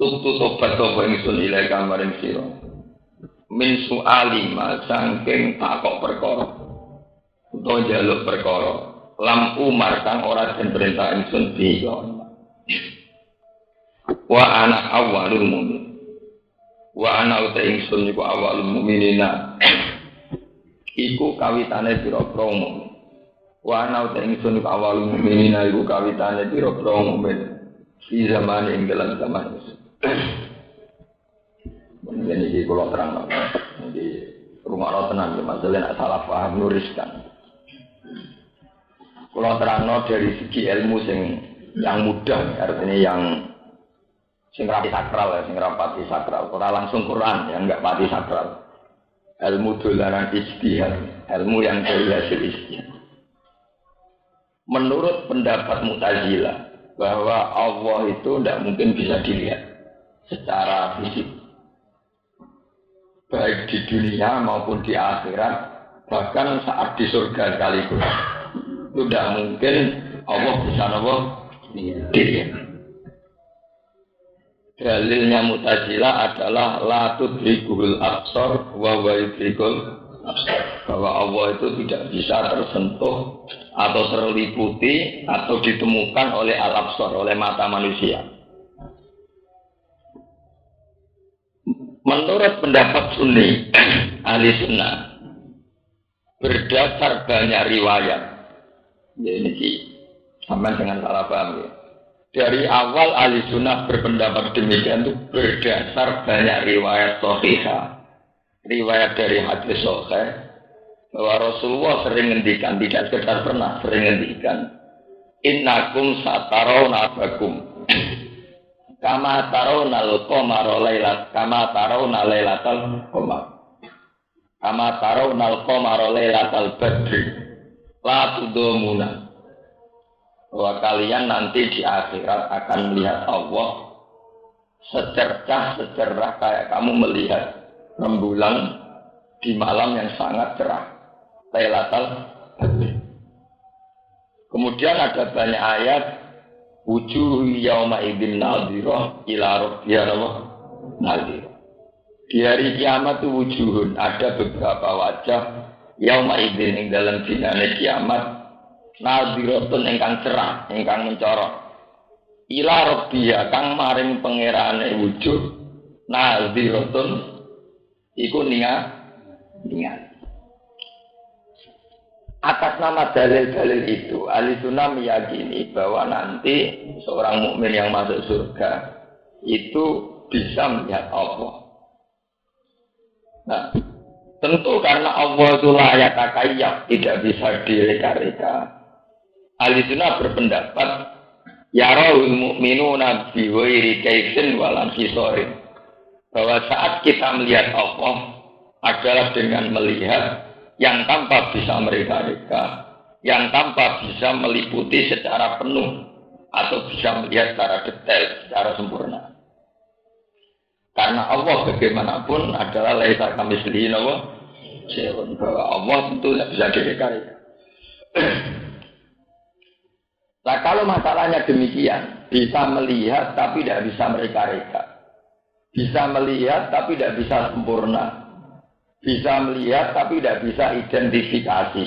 Tubtu tobat sapa ingsun ilaik kamaring sira. Min su'ali ma sangking takok perkara utawa njaluk perkara lam umar kang ora den perintah ingsun biya wa ana awwalul mukmin wa ana uta ingsun iku awwalul mukminina iku kawitane pira-pira mukmin wa ana uta ingsun iku awwalul mukminina iku kawitane pira-pira mukmin di zaman ing dalam zaman Mungkin ini kalau terang, di rumah orang tenang, masalah nak salah paham nuriskan. Kalau terang dari segi ilmu yang mudah, artinya yang rapati sakral, kalau langsung Quran yang enggak pati sakral. Ilmu dolanan ijtihad, ilmu yang dari hasil ijtihad. Menurut pendapat Mu'tazilah bahwa Allah itu tidak mungkin bisa dilihat secara fisik. Baik di dunia maupun di akhirat, bahkan saat di surga sekalipun itu tidak mungkin Allah bisa dilihat. Dalilnya Mu'tazilah adalah la tudrikul absar wa huwa yudrikul bahwa Allah itu tidak bisa tersentuh atau terliputi atau ditemukan oleh al-absar, oleh mata manusia. Menurut pendapat Sunni, ahli sunnah, berdasar banyak riwayat, ya ini sih, sama dengan salah paham ya. Dari awal ahli sunnah berpendapat demikian itu berdasar banyak riwayat sahihah, riwayat dari hadis sahih, bahwa Rasulullah sering ngendikan, tidak sekedar pernah sering ngendikan, innakum satarawna bakum kama tarawnal qamara lailat kama tarawna lailatal qamar kama tarawnal qamara lailatal badri la tudumuna, bahwa kalian nanti di akhirat akan melihat Allah secercah kayak kamu melihat rembulan di malam yang sangat cerah, lailatal badri. Kemudian ada banyak ayat, wujuh yauma idzin nadhirah ila rabbiha nadhirah. Di hari kiamat itu wujuhun, ada beberapa wajah yauma idzin ing dalam dinane kiamat nadhiratun ingkang cerah, ingkang mencorok. Ila rabbiha kang maring pangerane wujuh nadhiratun iku ningat. Atas nama dalil-dalil itu, ahli sunnah meyakini bahwa nanti seorang mukmin yang masuk surga itu bisa melihat Allah. Nah, tentu karena Allah itu layak takayyaf, tidak bisa direka-reka. Ahli sunnah berpendapat, yarawul mu'minuna bi ghairi kaifin walam hisorin, bahwa saat kita melihat Allah adalah dengan melihat yang tanpa bisa mereka-reka, yang tanpa bisa meliputi secara penuh atau bisa melihat secara detail, secara sempurna. Karena Allah bagaimanapun adalah laisa kamitslihi syai'un, bahwa Allah tentu tidak bisa direka-reka. Nah, kalau masalahnya demikian, bisa melihat tapi tidak bisa mereka-reka, bisa melihat tapi tidak bisa sempurna, bisa melihat tapi tidak bisa identifikasi,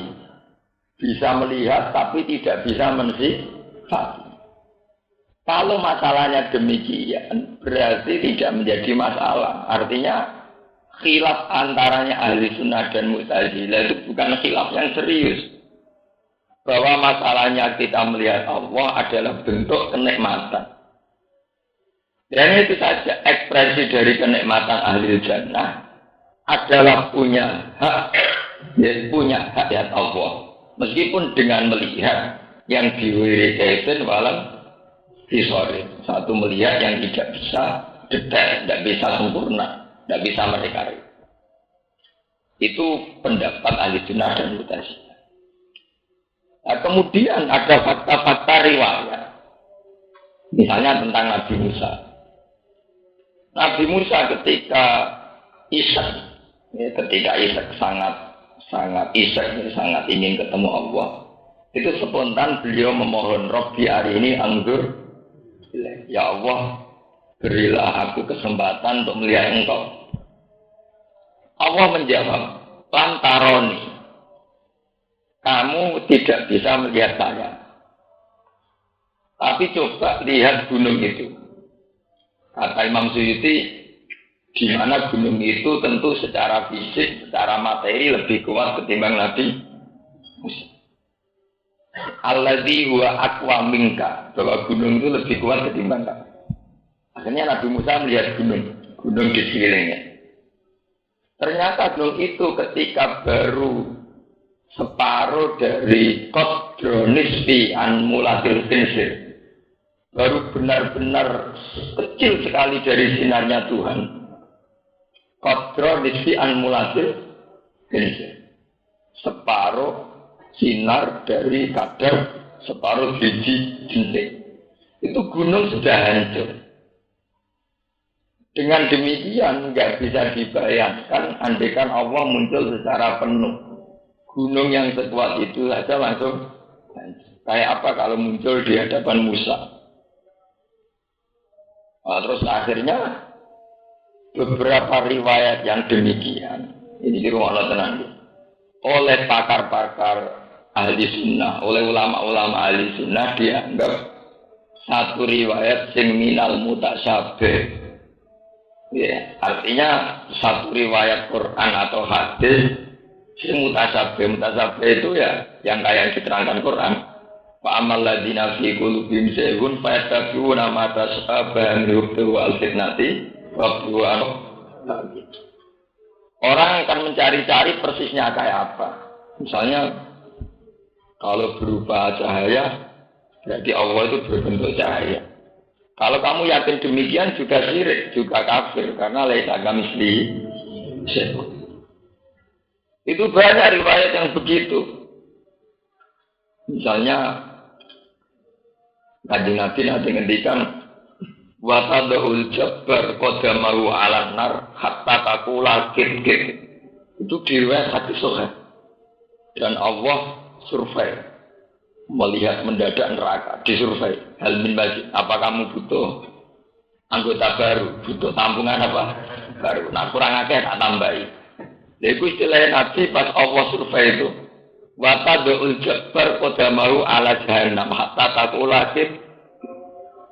bisa melihat tapi tidak bisa mensifati. Kalau masalahnya demikian, berarti tidak menjadi masalah. Artinya khilaf antaranya ahli sunnah dan mu'tazilah itu bukan khilaf yang serius. Bahwa masalahnya kita melihat Allah adalah bentuk kenikmatan. Dan itu saja ekspresi dari kenikmatan ahli jannah adalah punya hak lihat Allah, meskipun dengan melihat yang diwiri kaitan walam hisori, satu melihat yang tidak bisa detail, tidak bisa sempurna, tidak bisa mereka. Itu pendapat ahli sunnah dan mu'tazilah. Nah, kemudian ada fakta-fakta riwayat, misalnya tentang Nabi Musa. Nabi Musa ketika Ishak sangat ingin ketemu Allah, itu spontan beliau memohon, Rabbi arini anzur, ya Allah berilah aku kesempatan untuk melihat engkau. Allah menjawab, lantaroni, kamu tidak bisa melihat saya, tapi coba lihat gunung itu. Kata Imam Suyuti, di mana gunung itu tentu secara fisik, secara materi lebih kuat ketimbang Nabi Musa. Alladzi huwa aqwa minka, bahwa gunung itu lebih kuat ketimbang kamu. Akhirnya Nabi Musa melihat gunung di sekelilingnya. Ternyata gunung itu ketika baru separuh dari qadronisfi an mulatil khinsir, baru benar-benar kecil sekali dari sinarnya Tuhan. Qadra nisfi an mulatil khinsir, separuh sinar dari kadar separuh biji jentik. Itu gunung sudah hancur. Dengan demikian nggak bisa dibayangkan andaikan Allah muncul secara penuh. Gunung yang sekuat itu saja langsung hancur. Kayak apa kalau muncul di hadapan Musa? Nah, terus akhirnya beberapa riwayat yang demikian, ini di rumah Allah tenang. oleh pakar-pakar ahli sunnah, oleh ulama-ulama ahli sunnah dianggap satu riwayat sing minal mutasyabih. Ya, artinya satu riwayat Quran atau hadis sing mutasyabih. Mutasyabih itu ya yang kayak diterangkan Quran. Fa amal ladzina fi qulubihim zaygun fa yattabi'una ma tashabaha min wal fitnati wa huwa orang akan mencari-cari persisnya kayak apa. Misalnya kalau berupa cahaya berarti Allah itu berbentuk cahaya. Kalau kamu yakin demikian juga syirik, juga kafir karena laisa kamitslihi syai'. Itu banyak riwayat yang begitu. Misalnya Kanjeng Nabi nanti ngendikan wa tadul jabbar qadamahu 'alan nar hatta taqula kit. Itu riwayat hadis sahih. Dan Allah survei melihat mendadak neraka, disurvei. Hal min majid, apa kamu butuh anggota baru, butuh tampungan apa baru? Nah kurang akeh tak tambahi. Lha iku istilah Nabi pas Allah survei itu. Wa tadul jabbar qadamahu 'ala jahannam hatta taqula kit.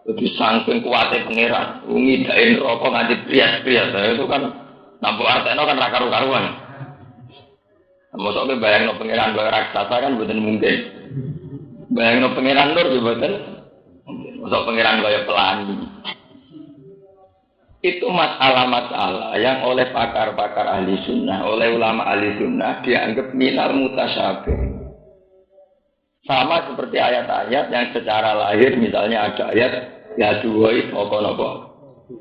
Lebih saking kuatnya pangeran, ngidain rokok nganti prias-prias. Itu kan nampuk arteno kan karu-karuan. Mosok bayangno pangeran kaya raksasa kan mboten mungkin. Bayangno pangeran nur yo mboten. Mosok pangeran kaya pelangi. Itu masalah-masalah yang oleh pakar-pakar ahli sunnah, oleh ulama ahli sunnah dianggap minal mutasyabih. Sama seperti ayat-ayat yang secara lahir misalnya ada ayat ya duwai apa-apa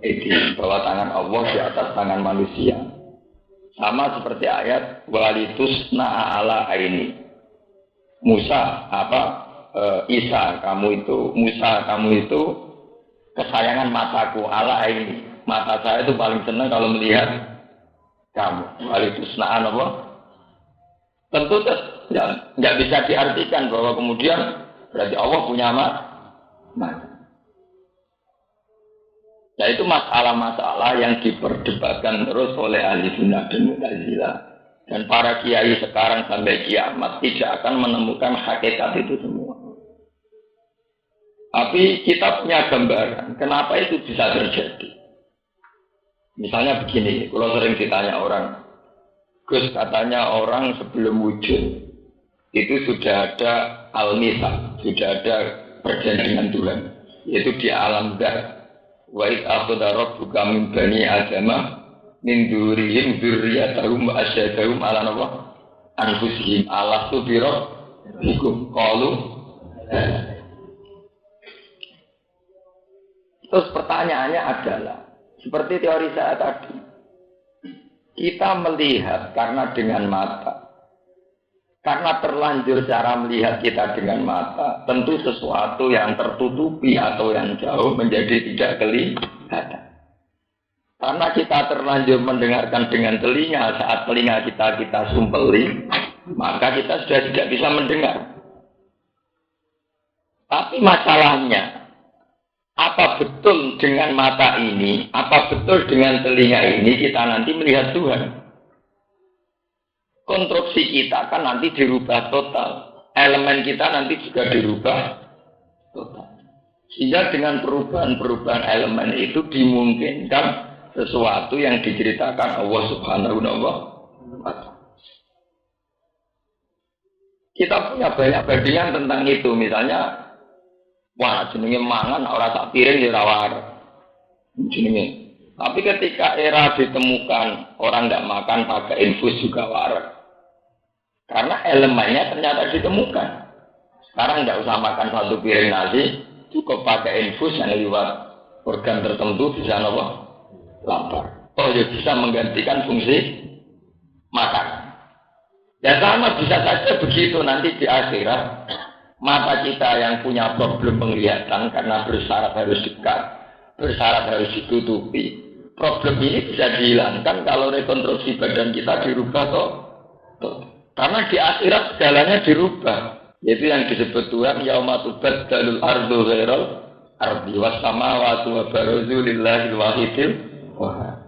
itu bahwa tangan Allah di atas tangan manusia. Sama seperti ayat walitusna ala aini. Isa kamu itu kesayangan mataku ala aini. Mata saya itu paling senang kalau melihat kamu. Walitusna apa? Tentu tidak bisa diartikan bahwa kemudian berarti Allah punya mata. Nah itu masalah-masalah yang diperdebatkan terus oleh ahli sunnah dan mu'tazilah. Dan para kiai sekarang sampai kiamat tidak akan menemukan hakikat itu semua. Tapi kita punya gambaran, kenapa itu bisa terjadi. Misalnya begini, kalau sering ditanya orang, Gus katanya orang sebelum wujud, itu sudah ada al-mitsaq, sudah ada perjanjian Tuhan, yaitu di alam dzat. Wa id akhadha rabbuka min bani adama min dzurriyyihim dzurriyyatahum wa asyhadahum ala anfusihim alastu bi rabbikum qalu. Terus pertanyaannya adalah seperti teori saya tadi. Kita melihat karena dengan mata. Karena terlanjur cara melihat kita dengan mata, tentu sesuatu yang tertutupi atau yang jauh menjadi tidak kelihatan. Karena kita terlanjur mendengarkan dengan telinga, saat telinga kita sumpeli, maka kita sudah tidak bisa mendengar. Tapi masalahnya, apa betul dengan mata ini, apa betul dengan telinga ini kita nanti melihat Tuhan? Konstruksi kita kan nanti dirubah total. Elemen kita nanti juga dirubah total. Sehingga dengan perubahan-perubahan elemen itu dimungkinkan sesuatu yang diceritakan Allah Subhanahu wa Ta'ala. Kita punya banyak bandingan tentang itu. Misalnya, wah jenenge mangan ora sak piring ya ora waras. Jenenge. Tapi ketika era ditemukan orang tidak makan pakai infus juga waras. Karena elemennya ternyata ditemukan. Sekarang tidak usah makan satu piring nasi, cukup pakai infus yang lewat organ tertentu bisa lapar. Oh ya bisa menggantikan fungsi makan. Ya sama bisa saja begitu nanti di akhirat mata kita yang punya problem penglihatan karena bersyarat harus dekat, bersyarat harus ditutupi. Problem ini bisa dihilangkan kalau rekonstruksi badan kita dirubah toh. Karena di akhirat segalanya dirubah. Yaitu yang disebut Tuhan yauma tubaddalul ardu ghairal ardi was samawati wa barazu lillahil wahidil wahhab.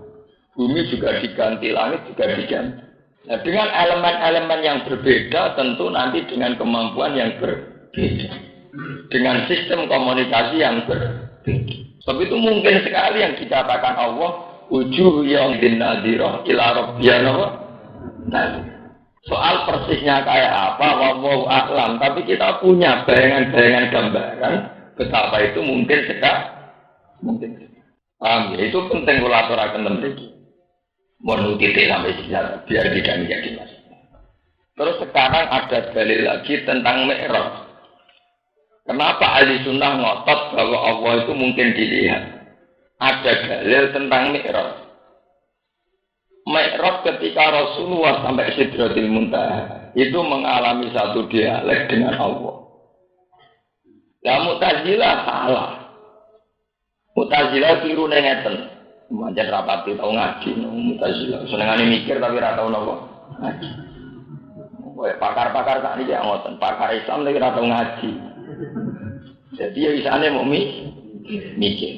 Bumi juga diganti, langit juga diganti. Nah, dengan elemen-elemen yang berbeda tentu nanti dengan kemampuan yang berbeda. Dengan sistem komunikasi yang berbeda. Sebab itu mungkin sekali yang dikatakan Allah wujuh yaumil nadhirah ila rabbiyah. Nah, soal persisnya kayak apa wallahu a'lam, tapi kita punya bayangan-bayangan gambaran betapa itu mungkin sekali. Mungkin. Paham ya? Itu penting kula aturaken mriki. Mohon titik sampai sini biar tidak menjadi masalah. Terus sekarang ada dalil lagi tentang Mi'raj. Kenapa ahli sunnah ngotot bahwa Allah itu mungkin dilihat? Ada dalil tentang Mi'raj. Mi'raj ketika Rasulullah sampai Sidratil Muntaha itu mengalami satu dialek dengan Allah. Ya Mu'tazilah salah. Mu'tazilah tiru ngeten. Manjan rapati tau ngaji, Mu'tazilah. Senengane mikir tapi ora tau napa ngaji. Pakar-pakar tak niki ngoten, pakar Islam tapi ora tau ngaji. Jadi ya isane mau mikir.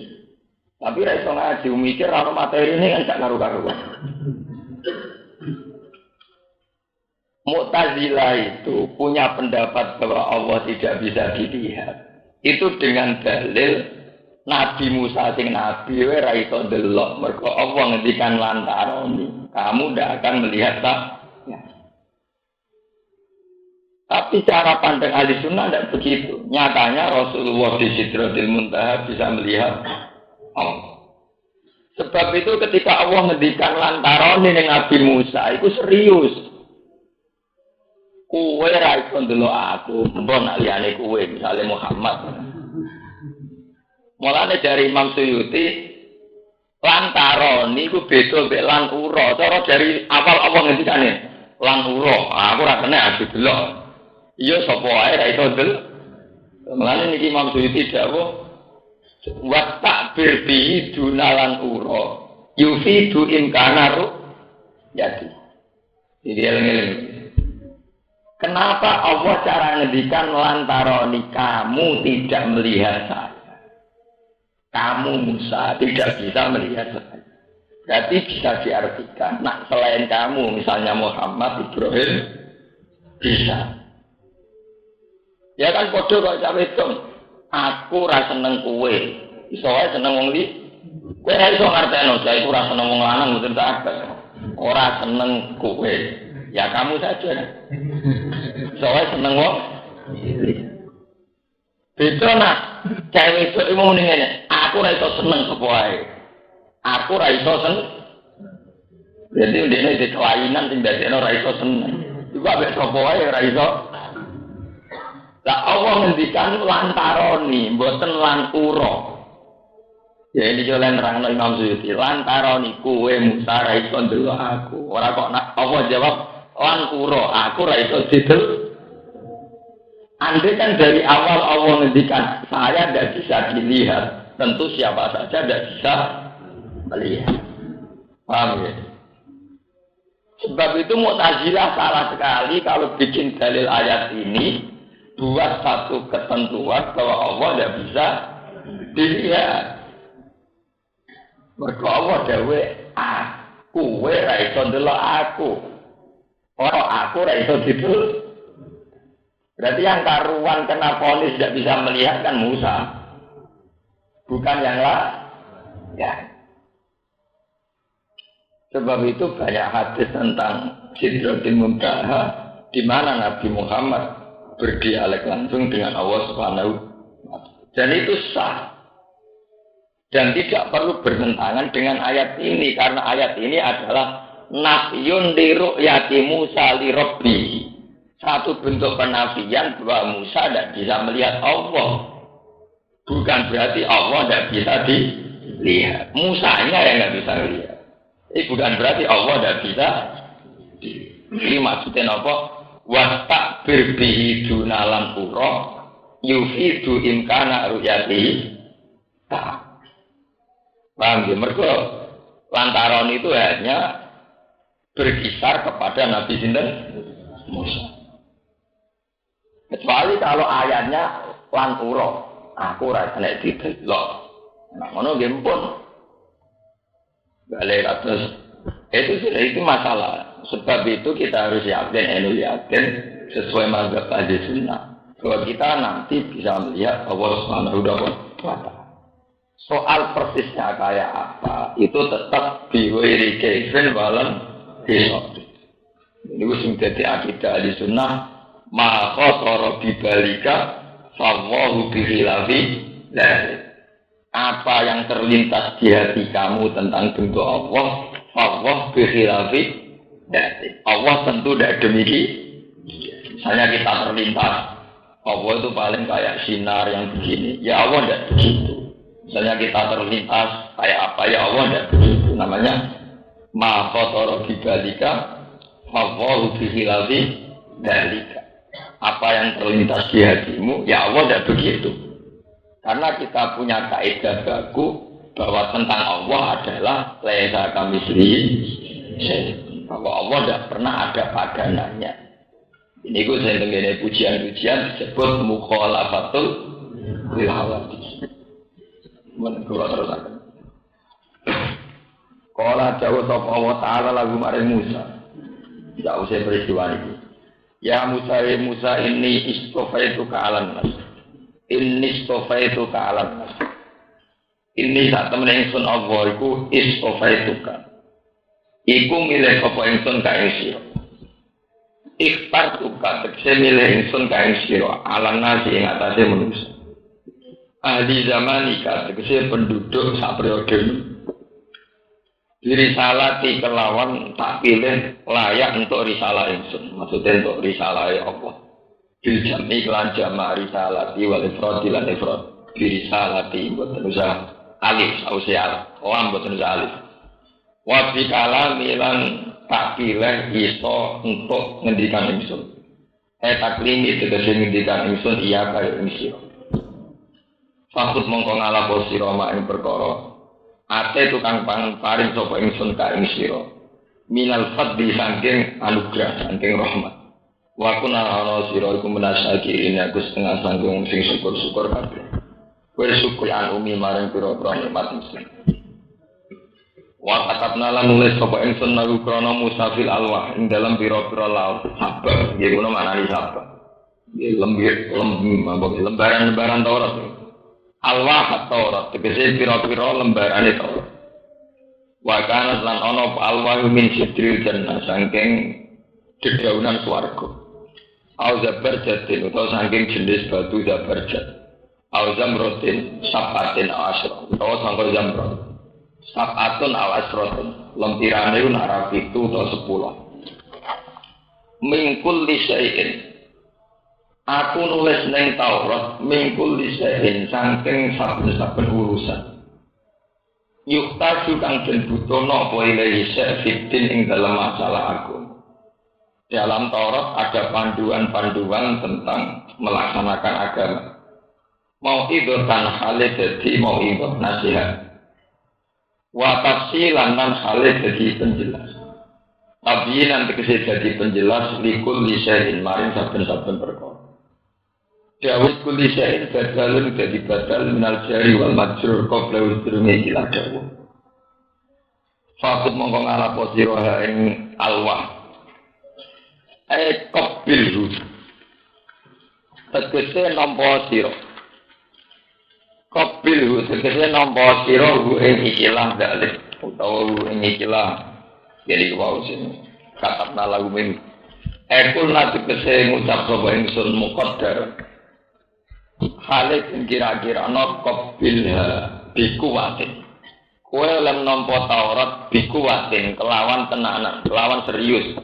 Tapi ra iso ngaji mikir ora materi ini kan gak karu-karuan. Mu'tazilah itu punya pendapat bahwa Allah tidak bisa dilihat. Itu dengan dalil Nabi Musa sing nabi wae ra iso ndelok mergo Allah ngendikan lantaran kamu ndak akan melihat tak. Ya. Tapi cara pandang ahli sunnah tidak begitu. Nyatanya Rasulullah di Sidratil Muntaha bisa melihat Allah. Sebab itu ketika Allah ngendikan lantaran ning Nabi Musa itu serius. Kowe ra iso ndelok aku, mbon liyane kowe misale Muhammad. Mulane dari Imam Suyuti lantaran niku beda mek lan ura. Cara dari awal Allah ngendikane lan ura, aku ora kena aku delok. Iya sapa wae ra iso delok. Mulane niki Imam Suyuti dawuh wa ta'bir bi dunalan ura. Yufidu imkanaru jadi. Jadi eling-eling. Kenapa Allah cara ngendikan lantaran kamu tidak melihat saya? Kamu Musa tidak bisa melihat saya. Berarti bisa diartikan, nah selain kamu, misalnya Muhammad, Ibrahim, bisa. Ya kan podo kok cawe itu, aku rasa seneng kue, iso ae seneng wong li, kue iso ngarteno, saya itu rasa seneng wong lanang, mungkin tak ada. Ora seneng kue, ya kamu saja. Iso ae seneng wong li. Beda nak, cewek itu mau ngene. Aku ra iso seneng sapa wae. Aku ra iso seneng. Jadi ndekne di kelainan sing dadekno ra iso seneng. Iku ambek sapa wae ra iso. Lah Allah ngendikan lantaroni, mboten lan ura. Ya ini yo lan nerangno Imam Suyuti. Lantaroni kowe Musa ra iso ndelok aku. Ora kok Allah jawab lan ura, aku ra iso didel. Andai kan dari awal Allah ngendikan saya tidak bisa dilihat, tentu siapa saja tidak bisa melihat. Paham ya? Sebab itu Mu'tazilah salah sekali kalau bikin dalil ayat ini buat satu ketentuan bahwa Allah tidak bisa dilihat. Mergo Allah dawe aku ra iso ndelok aku. Ora aku ra iso didel. Berarti yang karuan kena vonis tidak bisa melihat kan Musa. Bukan yang lain. Ya. Sebab itu banyak hadis tentang Sidratil Muntaha di mana Nabi Muhammad berdialek langsung dengan Allah Subhanahu wa Ta'ala. Dan itu sah. Dan tidak perlu bertentangan dengan ayat ini karena ayat ini adalah nafyun li ru'yati Musa li rabbihi. Satu bentuk penafian bahwa Musa tidak bisa melihat Allah. Bukan berarti Allah tidak bisa dilihat. Musanya yang tidak bisa melihat. Ini bukan berarti Allah tidak bisa dilihat. Ini maksudnya apa? Wastakbir bihi dunalan ura yufidu imkana ru'yatihi. Paham ya? Mereka lantaran itu hanya berkisar kepada Nabi Sinten Musa. Kecuali kalau ayatnya lan ura, aku ora kena didelok. Nah, ngono nggih pun. Balik atas itu masalah. Sebab itu kita harus yakin sesuai mazhab ahli sunnah bahwa kita nanti bisa melihat Allah Subhanahu wa Ta'ala. Soal persisnya kayak apa itu tetap biwiri kaifin walan hisab. Ini sing dadi akidah ahli sunnah ma khatara bibalika fawwahu bihilafi dzalik. Apa yang terlintas di hati kamu tentang bentuk Allah, Allah bihilafi dzalik. Allah tentu tidak demikian. Misalnya kita terlintas, Allah itu paling kayak sinar yang begini. Ya Allah tidak begitu. Misalnya kita terlintas kayak apa, ya Allah tidak begitu. Namanya ma khatara bibalika fawwahu bihilafi dzalik. Apa yang terlintas di hatimu, ya Allah tidak begitu. Karena kita punya kaidah baku bahwa tentang Allah adalah laisa kamitslihi, bahwa Allah tidak pernah ada padanannya. Ini gue saya dengar pujian-pujian disebut mukhalafatul lil hawadits. Menurut terusakan. Qala jawab Allah Ta'ala lagu maring Musa. Tidak usah peristiwa ini. Ya Musa, ini istofaitu ka'alan nas. Ini istofaitu ka'alan nas. Ini saat temen ingsun Allah iku istofaitu ka. Iku milih apa ingsun ka ing sira. Ikhtar tuka tekse milih ingsun ka ing sira alan nas ing atase manusia. Ahli zamanika tegese penduduk sak periode diri salati kelawan tak pilih layak untuk risalah ingsun, maksudnya untuk risalah Allah. Bil jami kelan jama risalati wal ifrad lan ifrad. Diri salati boten usah alif ausial, lam boten usah alif. Wa bi kalami lan tak pilih iso untuk ngendikan ingsun. Taklimi tegese ngendikan ingsun iya kaya ingsun. Fakut mongko ngalapo sira mak ing perkara ate tukang paring sapa ingsun ka ing sira minal fadli saking anugrah saking rahmat wa kuna ana sira iku menasaki ini aku setengah sanggung sing syukur-syukur kabeh bersyukur an umi maring pira-pira nikmat muslim wa katabna lan nulis sapa ingsun nalu krana musafil alwah ing dalam pira-pira laut sabar nggih ngono maknane sabar nggih lembaran-lembaran Taurat. Alwah Taurat tegese pira-pira lembarane Taurat. Wa kana lan ana alwah min sidril jannah saking dedaunan swarga. Au zabarjatin utawa saking jenis batu zabarjat. Au zamrotin sabatin asra utawa sangka zamrot. Sabatun al asratun lempirane ora 7 utawa 10. Mingkul lisaiin aku nulis neng Taurat mingkul lisehin saking saben-saben urusan. Yukta kang den butuhno apa ilahi fitin ing dalam masalah aku. Dalam Taurat ada panduan-panduan tentang melaksanakan agama. Mau itu tan hale dadi mau itu nasihat. Wa tafsilan tan hale dadi penjelas. Tapi nanti kesih jadi penjelas likul lisehin maring saben-saben perkara. Dawud kulli syai'in badalun dadi badal minal jari wal majrur qabla wudrunge ila dawuh. Fakut mongko ngalapo sira ing alwah. Qabilhu. Tegese nampa sira. Qabilhu tegese nampa sira ing ikilah dalil utawa ing ikilah. Jadi wau sing katabna lagu min. Kul tegese ngucap sapa ingsun muqaddar. Khalid kira-kira nokop bilha bikuwatin. Kue lem nompo Taurat bikuwatin kelawan tenanan, kelawan serius.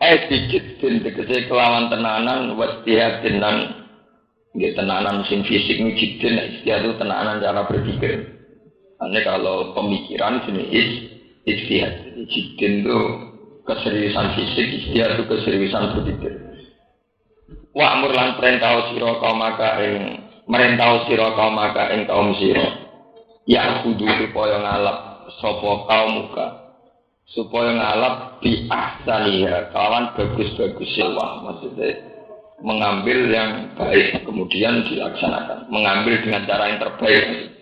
Dikit din tegese kelawan tenanan wastihatin dan nggih tenanan sing fisik ni jidin istiadat tenanan cara berpikir. Ane kalau pemikiran jenis istihad jidin itu keseriusan fisik, istiadat itu keseriusan berpikir. Wa amur lan perintah sira kaum maka ing merintah sira kaum maka ing kaum sira ya kudu supaya ngalap sapa kaum muka supaya ngalap bi ahsaniha kawan bagus-bagus silwah maksudnya mengambil yang baik kemudian dilaksanakan mengambil dengan cara yang terbaik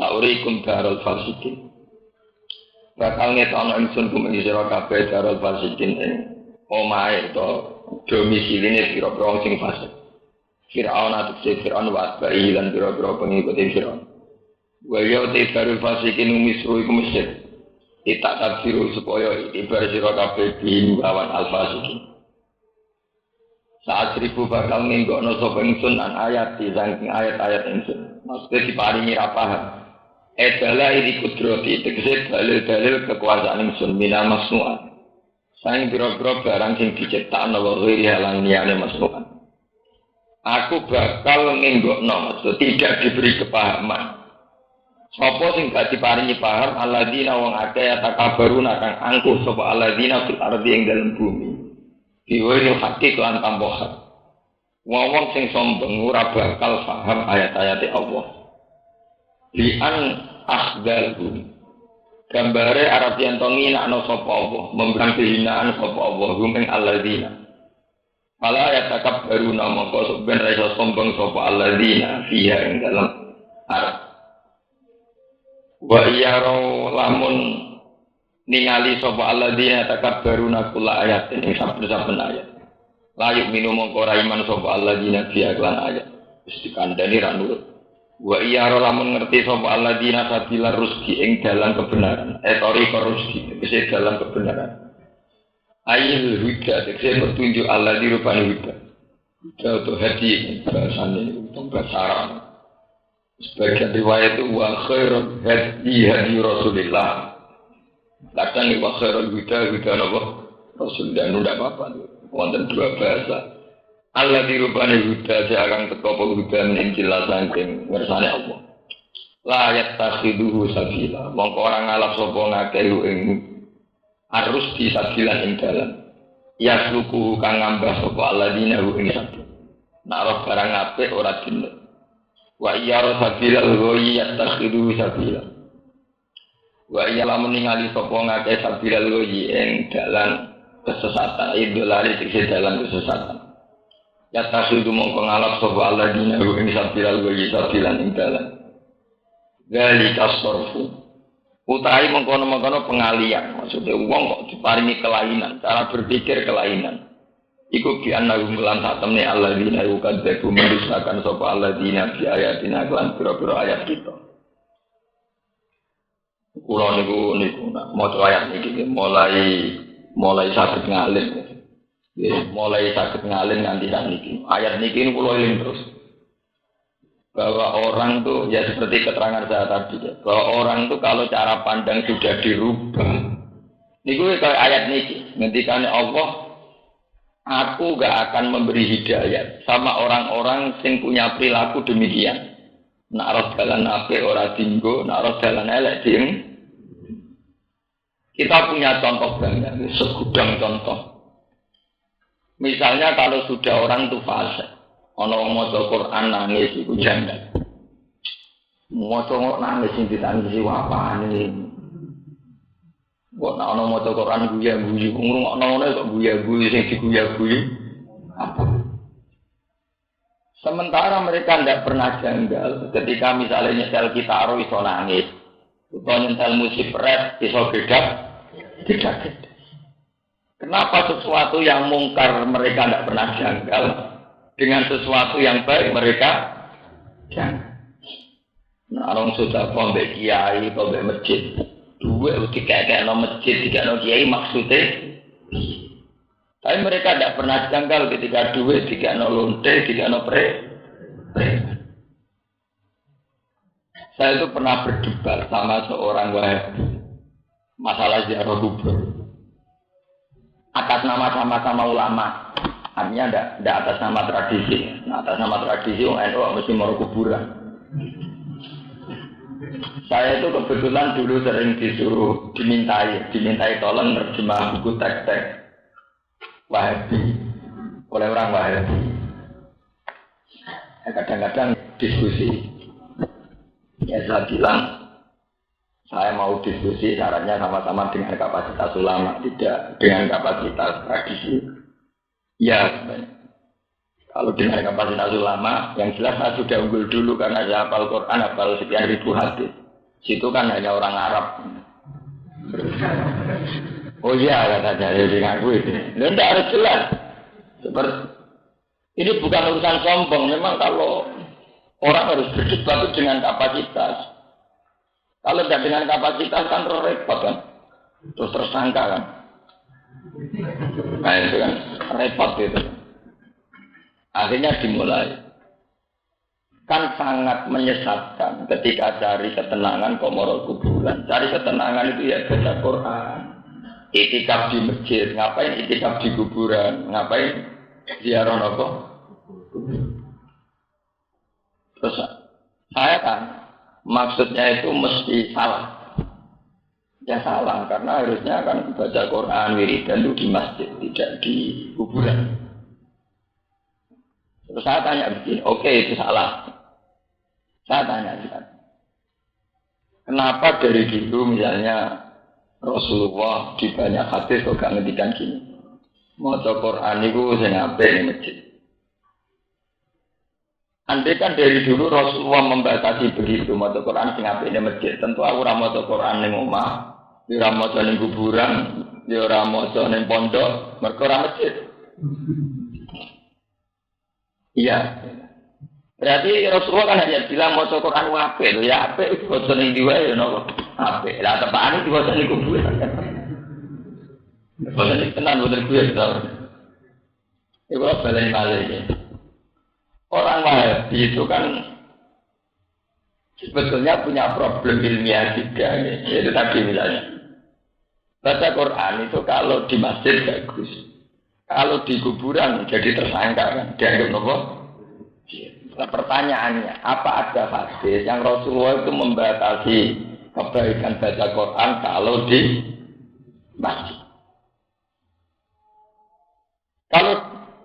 saurikum darul fasikin bakal ngetokno ingsun kumeng sira kabeh darul fasikin ing omahe to domisiline pira-pira sing fasik. Fir'aun atau Fir'aun wa atba'i lan pira-pira pengikuti Fir'aun. Wa ya darul fasikin misru iku Mesir. Kita tafsiru supaya ibar sira kabeh lawan al-fasikin. Saat ribu bakal ninggokno sapa ingsun an ayat saking ayat-ayat ingsun. Maksudnya diparingi ra paham. Adalah ini kudrati tegese dalil-dalil kekuasaan ingsun minal masnu'at. Saing biro-biro barang sing diciptakno wa ghairi halang liyane masnu'at. Aku bakal ninggokno maksud tidak diberi kepahaman. Sapa sing gak diparingi paham alladzina wong akeh takabaruna kang angkuh sapa alladzina fil ardi ing dalem bumi. Diwene hakik lan tambah hak. Wong sing sombong ora bakal paham ayat-ayat Allah. Li'an akhdalhum. Gambare Arab yang tonginakno sapa Allah, membrang kehinaan sapa Allah ing alladzina. Fala yatakabbaruna mongko ben ra iso sombong sapa alladzina fiha ing dalem Arab. Wa iyaro lamun ningali sapa alladzina takabbaruna kula ayat ing saben-saben ayat. Layuk minum mongko ora iman sapa alladzina fiha lan ayat. Wis dikandani ra nurut. Wa iyaro lamun ngerti sapa alladzina sabila rusdi ing dalan kebenaran. Tori rusdi tegese dalan kebenaran. Ayil huda tegese petunjuk alladzi rupane huda. Huda itu hadi bahasane itu bahasa. Sebagian riwayat itu wa khairul hadi Rasulillah. Kadang wa khairul huda napa? Rasul dan ndak apa-apa. Wonten dua bahasa. Allah dirubani huda seakan teko huda ning jelas saking ngersane Allah. La yatakhiduhu sabila. Mongko ora ngalap sapa ngakeh ing arus di sabilan ing dalan. Yasluku kang ngambah sapa alladzina ing sabil. Nek ora barang apik ora dinut. Wa iyara sabila ghayyi yatakhiduhu sabila. Wa iya lamun ningali sapa ngakeh sabila ghayyi ing dalan kesesatan, idolali sing dalan kesesatan. Ya tashidu mongko ngalap sapa alladzina ing sabilal ghayyi sabilan ing dalan. Gali tasarfu. Utahe mengkono-mengkono pengalian, maksudnya wong kok diparingi kelainan, cara berpikir kelainan. Iku bi annahum lan satemne alladzina yukadzabu mendustakan sapa alladzina bi ayatina lan pira-pira ayat kita. Kula niku maca ayat niki mulai saged ngalim. Mulai sakit ngalin nganti saat ini. Ayat ini kula eling terus. Bahwa orang tuh ya seperti keterangan saya tadi, bahwa orang tuh kalau cara pandang sudah dirubah. Niku kayak ayat niki, ngendikane Allah, aku gak akan memberi hidayah sama orang-orang sing punya perilaku demikian. Nak roh dalan apik ora dinggo, nak roh dalan elek ding. Kita punya contoh banyak, segudang contoh. Misalnya kalau sudah orang itu fasik, ana wong maca Quran nangis iku janda. Maca nangis sing ditangisi apane. Kok ana maca Quran guyu-guyu, ngrungokno ngene kok guyu-guyu sing diguyu-guyu. Apa? Sementara mereka tidak pernah janggal ketika misalnya nyetel gitar iso nangis, utawa nyetel musik rap iso gedak. Kenapa sesuatu yang mungkar mereka tidak pernah janggal dengan sesuatu yang baik mereka janggal? Nah, orang sudah pembek kiai, pembek masjid, dua tiga masjid, tiga kiai maksudnya. Tapi mereka tidak pernah janggal ketika dua tiga lonte, tiga pre. Saya itu pernah berdebat sama seorang Wahabi masalah ziarah kubur. Atas nama sama-sama ulama, artinya tidak atas nama tradisi. Nah, atas nama tradisi, NU mesti mau kuburan. Saya itu kebetulan dulu sering dimintai tolong terjemah buku teks-teks Wahabi oleh orang Wahabi. Kadang-kadang diskusi. Ya saya bilang, saya mau diskusi syaratnya sama-sama dengan kapasitas ulama, tidak dengan kapasitas tradisi. Ya, kalau dengan kapasitas ulama, yang jelas saya sudah unggul dulu karena saya hafal Quran, hafal sekian ribu hadis. Situ kan hanya orang Arab. Oh iya katanya jadi ngaku itu. Tidak harus jelas. Seperti ini bukan urusan sombong. Memang kalau orang harus berdebat dengan kapasitas. Kalau tidak dengan kapasitas kan repot kan. Terus tersangka kan. Nah itu kan repot itu. Akhirnya dimulai. Kan sangat menyesatkan ketika cari ketenangan komoro kuburan. Cari ketenangan itu ya baca Quran. Itikaf di masjid, ngapain itikaf di kuburan? Ngapain ziarah apa? Terus saya kan maksudnya itu mesti salah. Ya salah karena harusnya kan baca Quran wiridan itu di masjid, tidak di kuburan. Terus saya tanya begini, oke itu salah. Saya tanya, kenapa dari dulu misalnya Rasulullah di banyak hadis kok gak ngendikan gini? Maca Quran itu sing apik ning masjid. Andai kan dari dulu Rasulullah membatasi begitu maca Quran sing apik ning masjid, tentu aku ora maca Quran ning omah, ora maca ning kuburan, ora maca ning pondok, mergo ora masjid. Iya. Berarti Rasulullah kan hanya bilang maca Quran apik lho, ya apik itu maca ning diwa ya napa? Apik. Lah tepane diwaca ning kuburan. Maca ning tenan boten kuwi to. Iku baleni malih. Orang Wahabi itu kan sebetulnya punya problem ilmiah juga, yaitu tadi misalnya baca Quran itu kalau di masjid bagus, kalau di kuburan jadi tersangka kan, dianggap nopo. Nah, pertanyaannya, apa ada hadis yang Rasulullah itu membatasi kebaikan baca Quran kalau di masjid? Kalau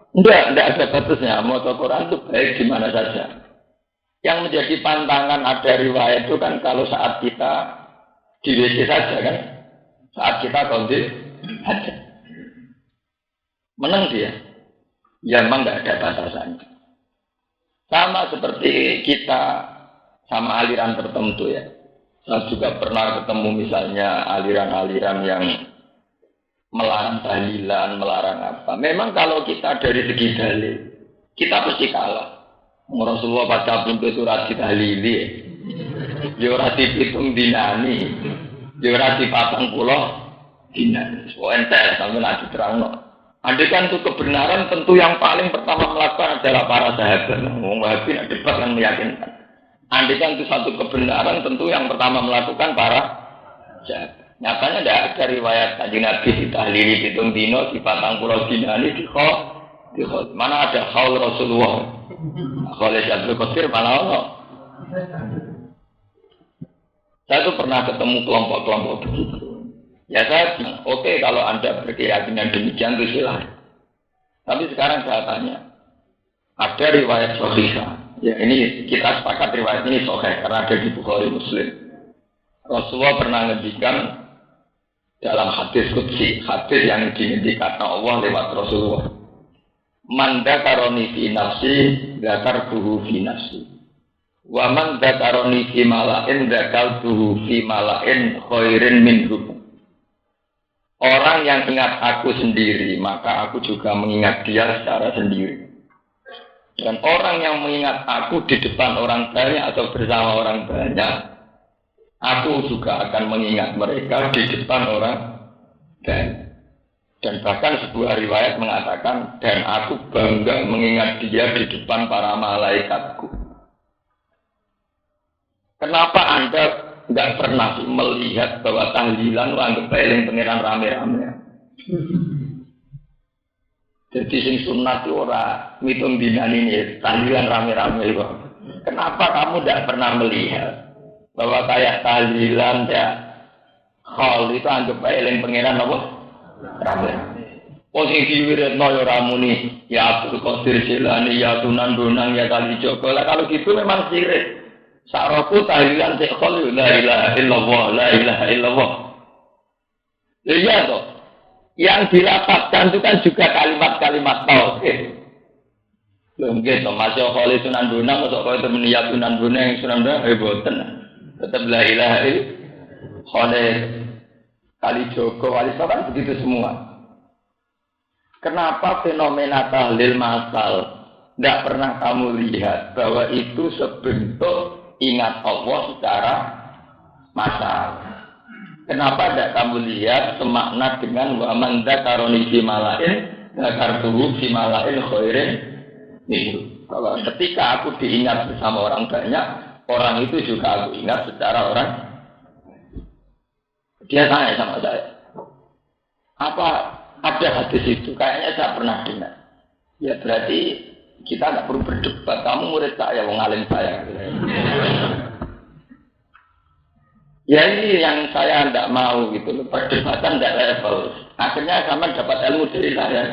tidak ada batasnya, mau Quran itu baik di mana saja. Yang menjadi pantangan ada riwayat itu kan kalau saat kita di WC saja kan, saat kita kondisi ada, menang dia, ya memang tidak ada batasannya. Sama seperti kita sama aliran tertentu ya. Saya juga pernah ketemu misalnya aliran-aliran yang melarang tahlilan, melarang apa. Memang kalau kita dari segi dalil, kita pasti kalah. Rasulullah baca pun itu rati tahlili, ya rati hitung dinani, ya rati patang pulau dinani. So ente sampai nanti terang. Andai kan itu kebenaran, tentu yang paling pertama melakukan adalah para sahabat. Wong Wahabi nak debat yang meyakinkan. Andai kan itu satu kebenaran, tentu yang pertama melakukan para sahabat. Nyatanya tidak ada riwayat Kanjeng Nabi ditahlili hitung dino di patang pulau dinani di khol. Mana ada khol Rasulullah? Kholil Abdul Qadir malah ono. Saya tuh pernah ketemu kelompok-kelompok begitu. Ya saya bilang, oke, kalau Anda berkeyakinan demikian itu silahkan. Tapi sekarang saya tanya, ada riwayat sahihah. Ya ini kita sepakat riwayat ini sahih karena ada di Bukhari Muslim. Rasulullah pernah ngendikan dalam hadis qudsi, hadis yang dingendikan Allah lewat Rasulullah. Man dzakaroni fi nafsi, dzakartuhu fi nafsi. Wa man dzakaroni fi mala'in, dzakartuhu fi mala'in khairin minhu. Orang yang ingat aku sendiri, maka aku juga mengingat dia secara sendiri. Dan orang yang mengingat aku di depan orang banyak atau bersama orang banyak, aku juga akan mengingat mereka di depan orang banyak. Dan bahkan sebuah riwayat mengatakan, dan aku bangga mengingat dia di depan para malaikatku. Kenapa Anda nggak pernah melihat bahwa tahlilan anggap eling pangeran rame-rame. Jadi sing sunat itu ora mitung dinan ini tahlilan rame-rame kok. Kenapa kamu tidak pernah melihat bahwa kayak tahlilan ya khol itu anggap eling pangeran apa? Rame-rame. Oh sing diwiridno ya ora muni ya Abdul Qadir Jilani ya Tunan Bonang ya Kalijogo. Lah kalau gitu memang sirik. Sa'roku tahlilan sekhol la ilaha illallah, la ilaha illallah. Iya toh. Yang dilapatkan itu kan juga kalimat-kalimat tauhid. Lho nggih to Mas Kholi Sunan Bonang kok koyo temen ya Sunan Bonang Sunan Bonang boten. Tetep la ilaha illallah. Kali Joko, Wali Songo kan begitu semua. Kenapa fenomena tahlil massal tidak pernah kamu lihat bahwa itu sebentuk ingat Allah secara massal? Kenapa tidak kamu lihat semakna dengan wa man dzakaroni fi malain dzakartuhu fi malain khairin itu. Kalau ketika aku diingat bersama orang banyak, orang itu juga aku ingat secara orang. Dia tanya sama saya, apa ada hadis itu? Kayaknya saya pernah dengar. Ya berarti kita nggak perlu berdebat. Kamu murid saya, wong alim saya. Ya ini yang saya tidak mau gitu loh. Perdebatan tidak level. Akhirnya sama dapat ilmu dari saya.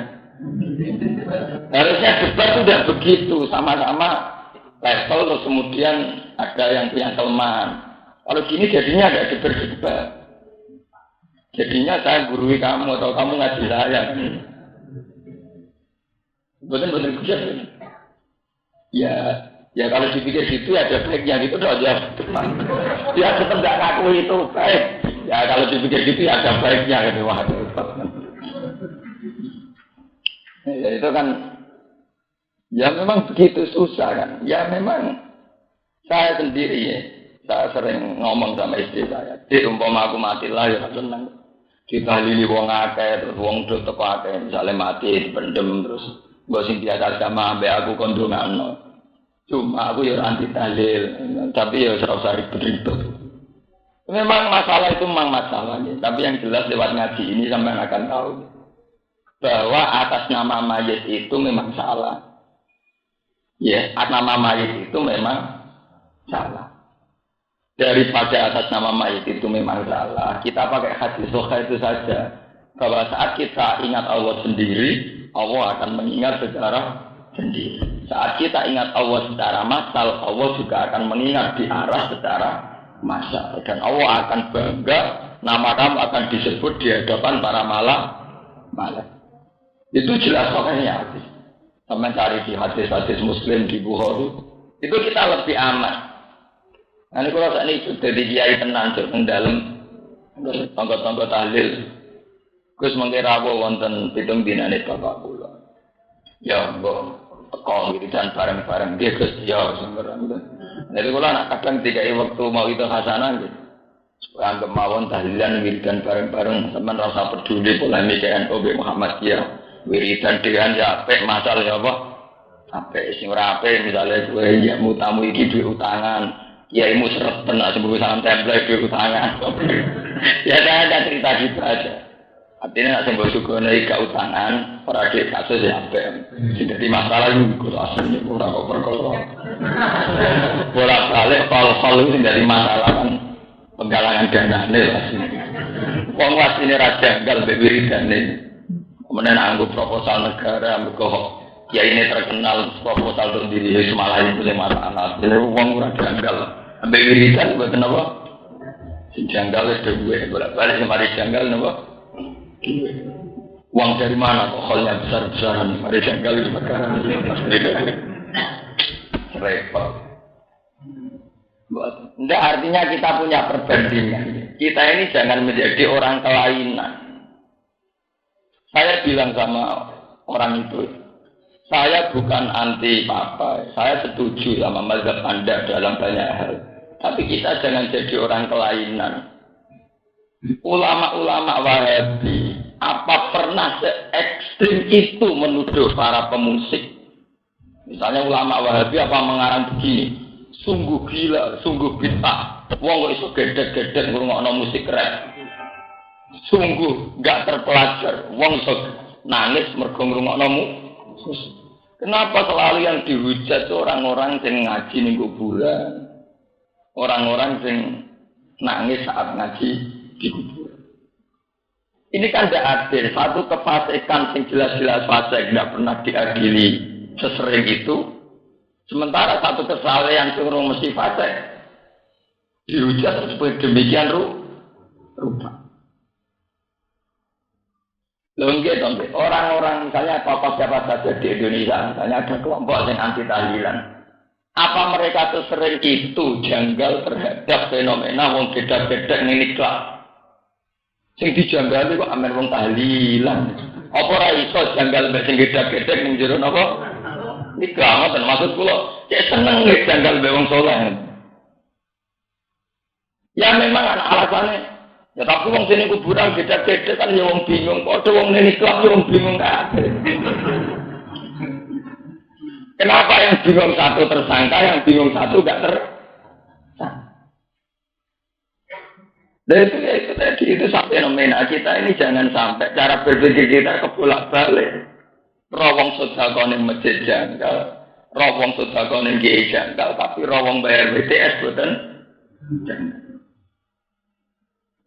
Harusnya debat sudah begitu, sama-sama level, terus kemudian ada yang punya kelemahan. Kalau gini jadinya ada debat. Jadinya saya gurui kamu atau kamu ngaji saya. Betul-betul kuat. Ya kalau dipikir gitu ada baiknya gitu udah aja depan. Ya tetap nggak ngaku itu baik. Ya kalau dipikir gitu ada baiknya gitu wah. Ya itu kan. Ya memang begitu susah kan. Ya memang saya sendiri ya. Saya sering ngomong sama istri saya. Di umpama aku mati lah ya senang. Ditahlili wong akeh terus wong do teko akeh misale mati dipendem terus mbok sing biasa sama ambek aku kondongano. Cuma aku ya anti tahlil, tapi ya ora usah ribet-ribet. Memang masalah itu memang masalahnya, tapi yang jelas lewat ngaji ini sampean akan tahu bahwa atas nama mayit itu memang salah. Ya, atas nama mayit itu memang salah. Daripada atas nama mayit itu memang salah, kita pakai hadis sahih itu saja. Bahwa saat kita ingat Allah sendiri, Allah akan mengingat secara sendiri. Saat kita ingat Allah secara massal, Allah juga akan mengingat di arah secara massal. Dan Allah akan bangga, nama kamu akan disebut di hadapan para malaikat. Itu jelas pokoknya hadis. Sama cari di hadis-hadis Muslim di Bukhari, itu kita lebih aman. Nanti kalau saat ini sudah di kiai tenan untuk dalam tonggo-tonggo tahlil, Gus mengira aku wonten pitung dinane bapak kula. Ya, mbok teko gitu dan bareng-bareng dia Gus ya sembarang. Jadi kula nak kadang dikai waktu mau itu hasanah gitu. Anggap mawon tahlilan wiridan bareng-bareng, teman rasa peduli polemik NU Muhammadiyah. Wiridan dengan ya apik masal ya apa? Apik sing ora apik misale kowe ya mutamu iki duwe utangan, kiaimu seret tenan sembuh salam template duwe utangan. Ya ada cerita gitu aja. Artinya nak sembuh sugone iki gak utangan, ora dhek kasus ya apik. Sing dadi masalah iku asline ora kok perkara. Bolak-balik fal-fal sing dadi masalah kan penggalangan danane asline. Wong wasine ra janggal mbek wiridane. Kemudian anggap proposal negara, mereka kiai ini terkenal proposal untuk diri semalam itu yang masalah. Jadi uang kurang janggal. Ambil wiridan, buat apa? Si janggal itu gue, bolak-balik kemari janggal, apa? Uang dari mana? Kok halnya besar-besaran? Mari janggal itu perkara. Repot. Tidak artinya kita punya perbandingan. Kita ini jangan menjadi orang kelainan. Saya bilang sama orang itu, saya bukan anti apa, saya setuju sama mazhab Anda dalam banyak hal. Tapi kita jangan jadi orang kelainan. Ulama-ulama Wahabi, apa pernah se-ekstrim itu menuduh para pemusik? Misalnya ulama Wahabi apa mengarang begini, sungguh gila, sungguh bid'ah. Wong kok iso gedek-gedek ngrungokno musik rap. Sungguh gak terpelajar, wong iso nangis mergo ngrungokno musik. Kenapa selalu yang dihujat orang-orang yang ngaji ning kuburan? Orang-orang yang nangis saat ngaji di kuburan. Ini kan tidak adil. Satu kefasikan yang jelas-jelas fasik tidak pernah diadili sesering itu. Sementara satu kesalahan yang mesti fasik dihujat seperti demikian rupa. Lengket dong, orang-orang misalnya apa siapa saja di Indonesia, misalnya ada kelompok yang anti tahlilan. Apa mereka tuh sering itu janggal terhadap fenomena wong beda-beda ini nikah? Sing dijanggal kok amen wong tahlilan. Apa ora iso janggal mbek sing gedhe-gedhe ning jero napa? Nikah ngoten maksud kula, cek seneng nek janggal mbek wong saleh. Ya memang alasannya. Ya tapi wong sini kuburan gedhe-gedhe kan ya wong bingung. Padha wong nikah ya wong bingung kabeh. Kenapa yang bingung satu tersangka, yang bingung satu gak tersangka? Dan itu tadi itu sampai fenomena kita ini jangan sampai cara berpikir kita kebolak-balik. Rawong sedekah masjid janggal, rawong sedekah ning kiai janggal, tapi rawong bayar BTS boten janggal.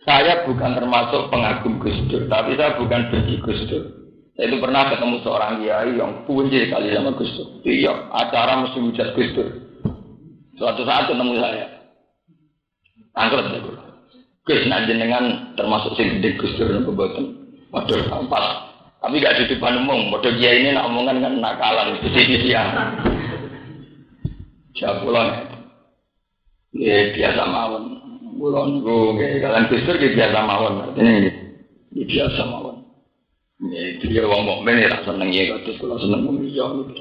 Saya bukan termasuk pengagum Gus Dur, tapi saya bukan benci Gus Dur. Saya itu pernah ketemu seorang kiai yang puji sekali sama Gus Dur. Iya, acara mesti hujat Gus Dur. Suatu saat ketemu saya, angkat saya. Gus jenengan termasuk sing gede Gus Dur napa boten? Waduh, ampas. Tapi gak di depan umum. Padha kiai ini nak omongan kan nakalan sisi-sisian. Jawab kula nek. Ya biasa mawon. Kula niku nggih kalian Gus Dur biasa mawon. Artinya nggih biasa mawon. Ya dia wong mukmin ora seneng ya kados kula seneng iya niku.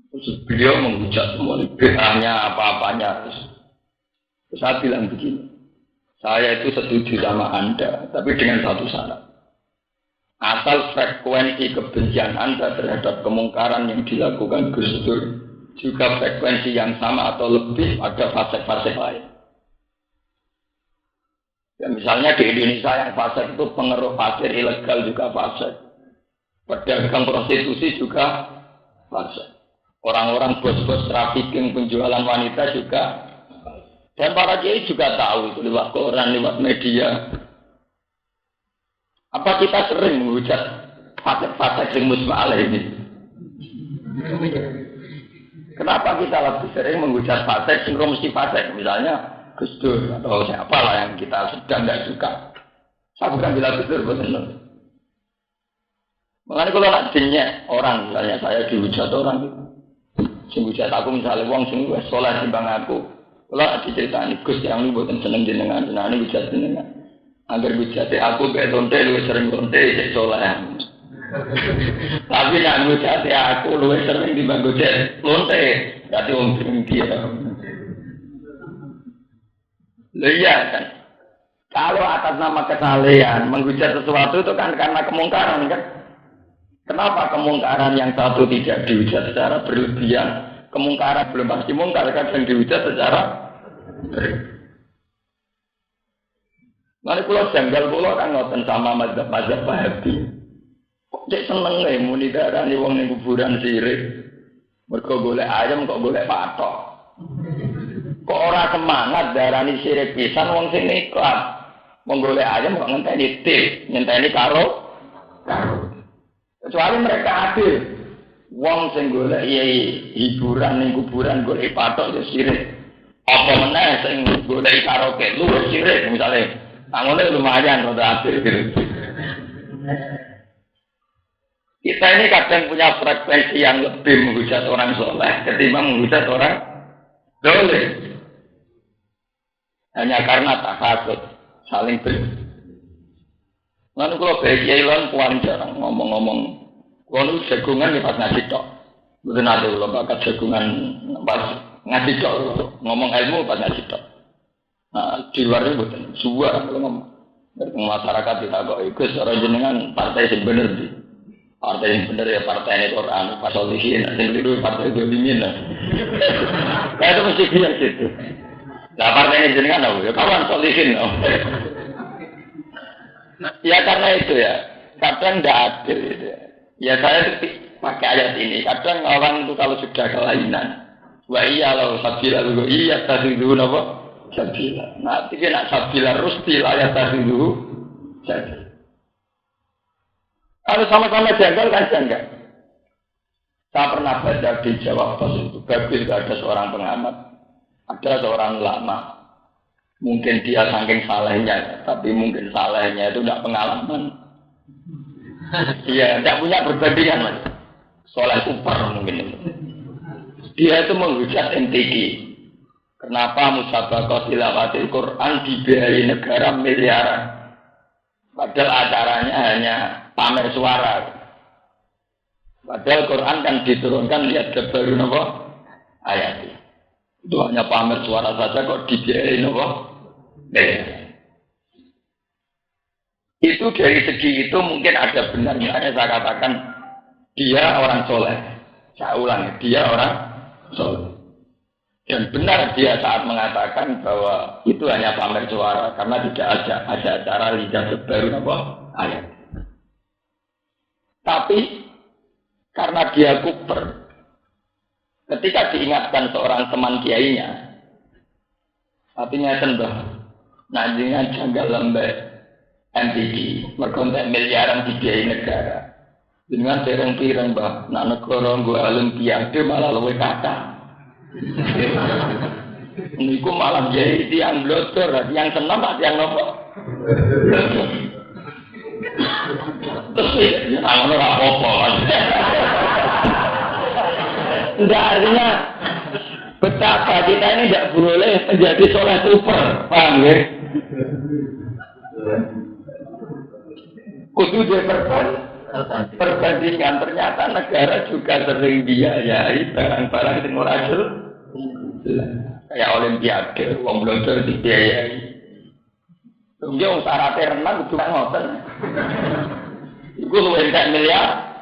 Terus beliau menghujat semua bid'ahnya apa-apanya. Saya bilang begini, saya itu setuju sama Anda, tapi dengan satu syarat. Asal frekuensi kebencian Anda terhadap kemungkaran yang dilakukan Gus Dur juga frekuensi yang sama atau lebih pada fase-fase lain. Ya, misalnya di Indonesia yang fase itu pengeruh pasir ilegal juga fase. Pedagang prostitusi juga fase. Orang-orang bos-bos trafficking penjualan wanita juga. Dan para kiai juga tahu itu lewat koran, lewat media. Apa kita sering menghujat fase-fase yang musmalah ini? Kenapa kita lebih sering menghujat fase yang mesti fase? Misalnya Gus Dur atau siapalah yang kita sedang tidak suka. Saya bukan bilang Gus Dur, benar. Makanya kalau nak jenyek orang, misalnya saya dihujat orang itu. Sing hujat aku misalnya wong sing wis saleh timbang aku. Kalau diceritani Gus yang ini buatan seneng jenengan, ini hujat jenengan. Agar hujat aku kayak lonte, lu sering lonte, cek soleh. Tapi nak hujat aku, lu sering timbang hujat lonte, jadi orang sering dia. Iya kan? Kalau atas nama kesalehan menghujat sesuatu itu kan karena kemungkaran kan? Kenapa kemungkaran yang satu tidak dihujat secara berlebihan? Kemungkaran belum pasti mungkar, kadang dihujat secara Nanti pulau janggal pulau kan ngoten sama mazhab Wahabi. Kok cek seneng nih muni darani wong ning kuburan sirik. Mergo golek ayam kok golek patok. Kok ora semangat darani sirik pisan wong sing ikhlas. Wong golek ayam kok ngenteni tip, ngenteni karo. Kecuali mereka adil. Wong sing golek hiburan ning kuburan golek patok ya sirik. Apa meneh sing golek karaoke lu sirik misale. Angone lumayan rada adil gitu. Kita ini kadang punya frekuensi yang lebih menghujat orang soleh ketimbang menghujat orang dolim. Hanya karena takasut saling ber. Lalu kalau bagi Elon puan jarang ngomong-ngomong. Kalau jagungan ya pas ngaji tok. Betul ada kalau bakat jagungan pas ngaji tok ngomong ilmu pas ngaji tok. Nah di luar itu betul. Suara kalau ngomong. Masyarakat kita kok ikut seorang jenengan partai yang benar di. Partai yang benar ya partai ini Quran. Pasal di sini yang itu partai itu dingin lah. Nah itu mesti biar gitu. Nah partai ini jenengan apa? Ya kawan polisin. Ya karena itu ya. Kadang tidak adil gitu ya. Ya saya pakai ayat ini. Kadang orang itu kalau sudah kelainan, wa iya loh sabila dulu iya tadi dulu apa sabila. Nanti dia nak sabila rusti lah ya tadi dulu. Kalau sama-sama janggal kan janggal. Saya pernah baca di Jawa Pos itu Babil ada seorang pengamat, ada seorang ulama. Mungkin dia saking salehnya, tapi mungkin salehnya itu tidak pengalaman. Iya, tidak punya perbandingan mas. Soleh super mungkin itu. Dia itu menghujat MTQ. Kenapa musabaqah tilawatil Quran dibiayai negara miliaran? Padahal acaranya hanya pamer suara. Padahal Quran kan diturunkan lihat baru apa? Ayat. Itu hanya pamer suara saja kok dibiayai apa? Itu dari segi itu mungkin ada benarnya. Saya katakan dia orang soleh. Saya ulangi, dia orang soleh. Dan benar dia saat mengatakan bahwa itu hanya pamer suara karena tidak ada acara lidah baru apa ayat. Tapi karena dia kuper, ketika diingatkan seorang teman kiainya, artinya sembah, nantinya janggal lembek MPD, merkontek miliaran dibiayai negara. Dengan sereng pireng bah, nak negara gue olimpiade malah luwe kata. Niku malah jadi tiang blotor, yang senang tak tiang nopo. Terus ya, tangan ora apa-apa. Enggak, artinya betapa kita ini tidak boleh menjadi soleh super, paham ya? Kudu perbandingan, ternyata negara juga sering biayai barang-barang yang ora jelas. Kayak olimpiade, wong blontor dibiayai. Tunggu syaratnya renang kudu ngoten. Iku luwih entek miliar.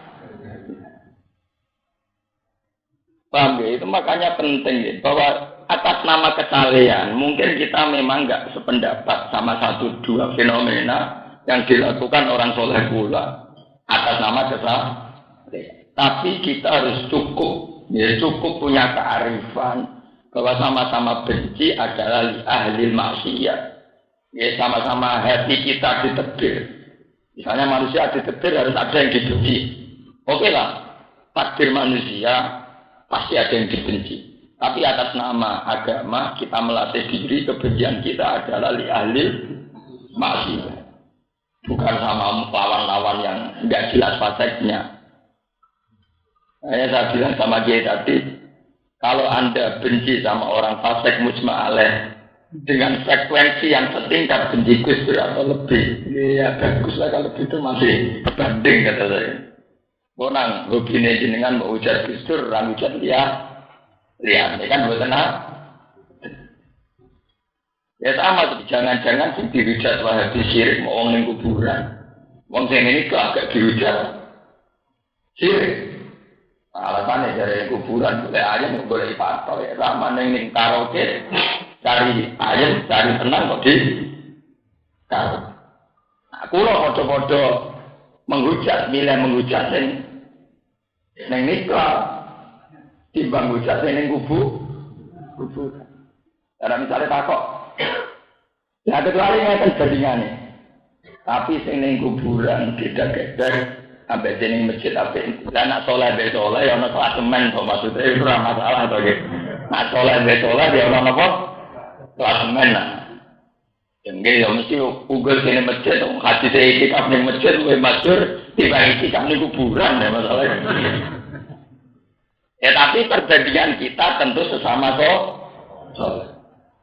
Paham ya? Itu makanya penting ya, bahwa atas nama kesalehan mungkin kita memang enggak sependapat sama satu dua fenomena yang dilakukan orang soleh pula. Atas nama kesalahan, tapi kita harus cukup punya kearifan bahwa sama-sama benci adalah ahli maksiat. Ya sama-sama hati kita ditetir. Misalnya manusia ditetir harus ada yang dibenci. Oke lah, takdir manusia pasti ada yang dibenci. Tapi atas nama agama kita melatih diri kebencian kita adalah ahli maksiat. Bukan sama lawan-lawan yang tidak jelas faseknya. Saya bilang sama dia tadi, kalau Anda benci sama orang fasek mujma' alaih dengan frekuensi yang setingkat benci Gus Dur atau lebih, ya bagus lah kalau itu masih berbanding kata saya. Bonang, hobinya jenengan mau ujar Gus Dur, orang ujar lihat, ini kan buat tenang. Ya sama, jangan-jangan sih dihujat wahabi syirik mau ngomongin kuburan. Wong sing ini kok agak dihujat syirik. Alasannya dari kuburan boleh ayam, boleh patok ya. Sama neng karaoke cari ayam, cari tenang kok di karaoke. Aku loh podo-podo menghujat, milih menghujat neng nikah timbang hujat neng kuburan. Karena misalnya takok. Ya kecuali ngeten bandingane. Tapi sing ning kuburan beda-beda ambek jeneng masjid apik. Lah nak saleh be saleh ya ana klasemen kok maksudnya itu ora masalah to nggih. Nak saleh be saleh ya ana napa? Klasemen lah. Jenenge ya mesti ugal sing masjid hadis iki kap ning masjid luwih masyhur dibanding iki kap ning kuburan ya masalah. Ya tapi perbandingan kita tentu sesama saleh.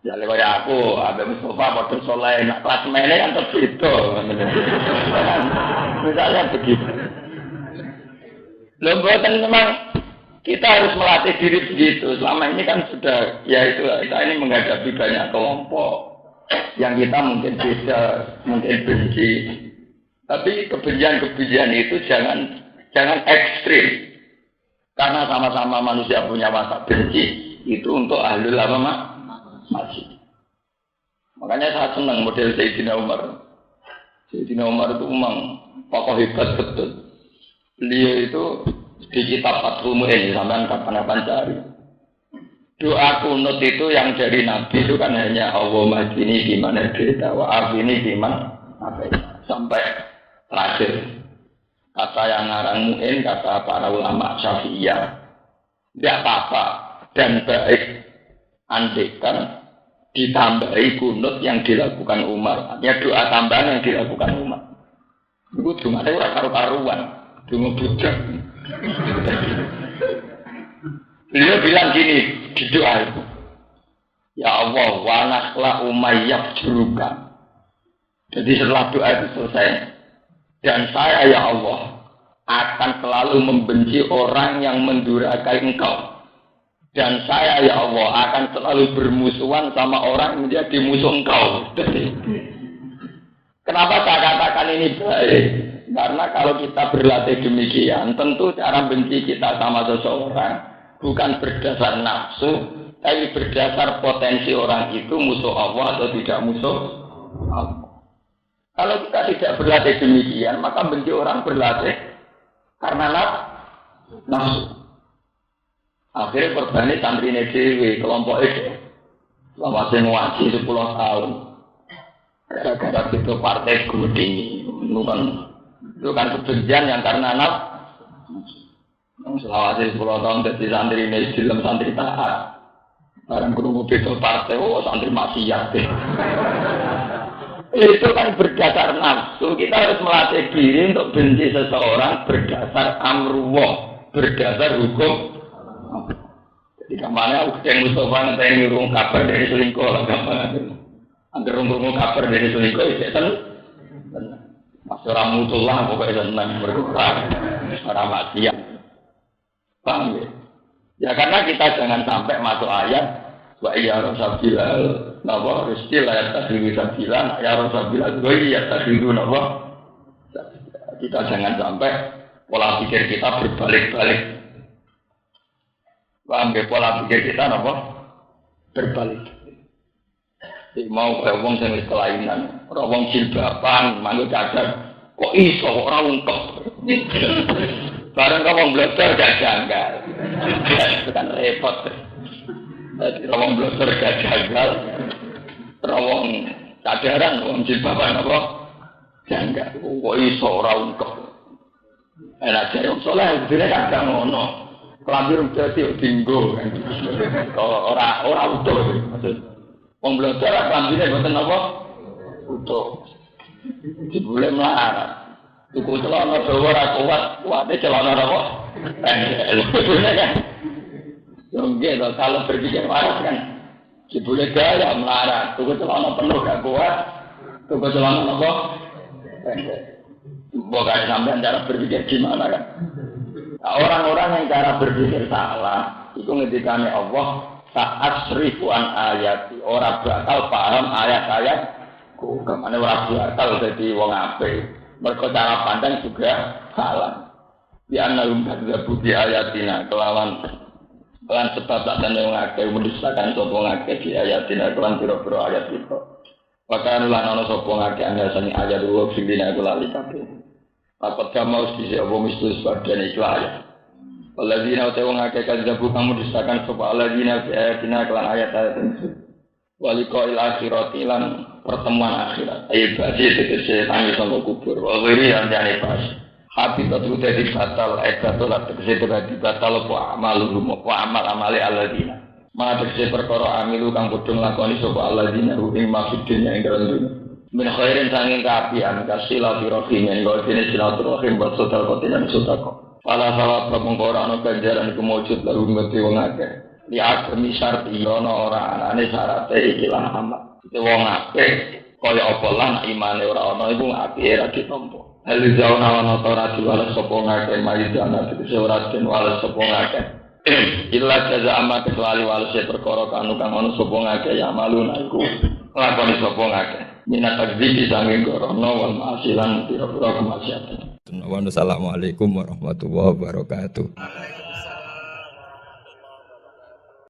Ya lewat aku, Habib Mustafa, Modern Soleh, nak kelas mainnya kan terbeda. Misalnya begitu. Lombotan memang kita harus melatih diri begitu. Selama ini kan sudah, ya itulah, kita ini menghadapi banyak kelompok yang kita mungkin beda, mungkin benci. Tapi kebencian-kebencian itu jangan ekstrim. Karena sama-sama manusia punya masa benci, itu untuk ahlul apa masih. Makanya saya senang model Sayyidina Umar. Sayyidina Umar itu memang tokoh hebat betul. Beliau itu di kitab Fathul Mu'in, sampean kapan-kapan cari. Doa kunut itu yang dari Nabi itu kan hanya Allahumma ini di mana beda, wa ini di mana apa sampai terakhir. Kata yang ngarang Mu'in, kata para ulama Syafi'iyah, tidak apa-apa dan baik andekan ditambahi kunut yang dilakukan Umar. Artinya doa tambahan yang dilakukan Umar. Itu cuma ada orang karu-karuan, cuma budak. Beliau bilang gini di doa itu. Ya Allah, wa nakhla umayyab juruka. Jadi setelah doa itu selesai, dan saya ya Allah akan selalu membenci orang yang mendurhakai Engkau. Dan saya ya Allah akan selalu bermusuhan sama orang yang menjadi musuh Engkau. Kenapa saya katakan ini baik? Karena kalau kita berlatih demikian, tentu cara benci kita sama seseorang bukan berdasar nafsu, tapi berdasar potensi orang itu musuh Allah atau tidak musuh Allah. Kalau kita tidak berlatih demikian, maka benci orang berlatih karena nafsu. Akhirnya korbannya santri dewi, kelompok itu selama saya ngaji 10 tahun. Gara-gara itu partai guding, itu kan kebencian yang karena selama saya 10 tahun jadi santri ini dalam santri taat. Barang kerungu itu partai, santri maksiat deh. Itu kan berdasar nafsu. Kita harus melatih diri untuk benci seseorang berdasar amruwah, berdasar hukum. Jadi kemana yang Mustafa nanti ngurung kabar dari selingkuh lah kemana? Angger ngurung kabar dari selingkuh itu tenang. Masyarakat mutullah pokoknya tenang berkurang. Para maksiat. Paham ya? Ya karena kita jangan sampai masuk ayat wa iya rasabilal napa istilah ayat tadi sabila ya rasabilal wa iya tadi napa kita jangan sampai pola pikir kita berbalik-balik. Paham ya, pola pikir kita napa berbalik. Jadi mau kayak wong sing wis kelainan, ora wong jilbaban manggo cadar kok iso ora ungkep. Bareng wong blotor gak janggal. Itu kan repot. Jadi wong blotor gak janggal. Wong cadaran wong jilbaban apa? Janggal. Kok iso ora ungkep. Enak jare wong saleh dene kadang ngono. Kelambi dadi dinggo kan. Ora utuh maksud. Wong blotor kelambine mboten apa? Utuh. Dibule melarat. Tuku celana dawa ora kuwate celana apa? Pendek kan. Nggih to kalau berpikir waras kan. Dibule gaya melarat, tuku celana penuh gak kuat. Tuku celana apa? Pendek. Bukan sampean cara berpikir gimana kan? Nah, orang-orang yang cara berpikir salah, itu ngendikane Allah saat seribuan ayat, orang bakal paham ayat-ayat. Kemana orang bakal jadi wong apik. Mereka cara pandang juga salah. Di analum kadzabu bi ayatina kelawan sebab tak tanda wong akeh mendustakan sapa ngakeh di ayatina kelawan pira-pira ayat itu. Bahkan lan ana sapa ngakeh angasane ayat ruh sing dina kula likate. Apa kamu mesti apa mesti sebagian itu ayat. Alladzina wong akeh kadzabu kamu mendustakan sapa alladzina bi ayatina kelawan ayat-ayat itu. Walikul akhirati lan pertemuan akhirat. Ayo bagi tegese tangi sangko kubur. Wiri anjane pas. Habis itu dadi batal batal tegese dadi batal apa amal amali alladzina. Mana tegese perkara amilu kang padha nglakoni sapa alladzina ing maksudnya ing dalem dunya. Min khairin sanging kaapian kasila birahim ing dene silaturahim buat saudara kotilan saudara. Pala sawab mengko ora ana ganjaran iku mujud lalu mesti wong akeh. Ya misar ono ora anane syarate iki lan amal. Itu wong akeh kaya apa lan imane ora ana iku apike ra ditampa. Hal zauna ana ora diwales sapa ngakeh mayidana tegese ora den wales sapa ngakeh. Illa jaza amma kecuali wales perkara kanu kang ana sapa ngakeh ya maluna iku lakoni sapa ngakeh. Minat takdisi sanging gorono wal masilan pira-pira kemaksiatan. Assalamualaikum warahmatullahi wabarakatuh.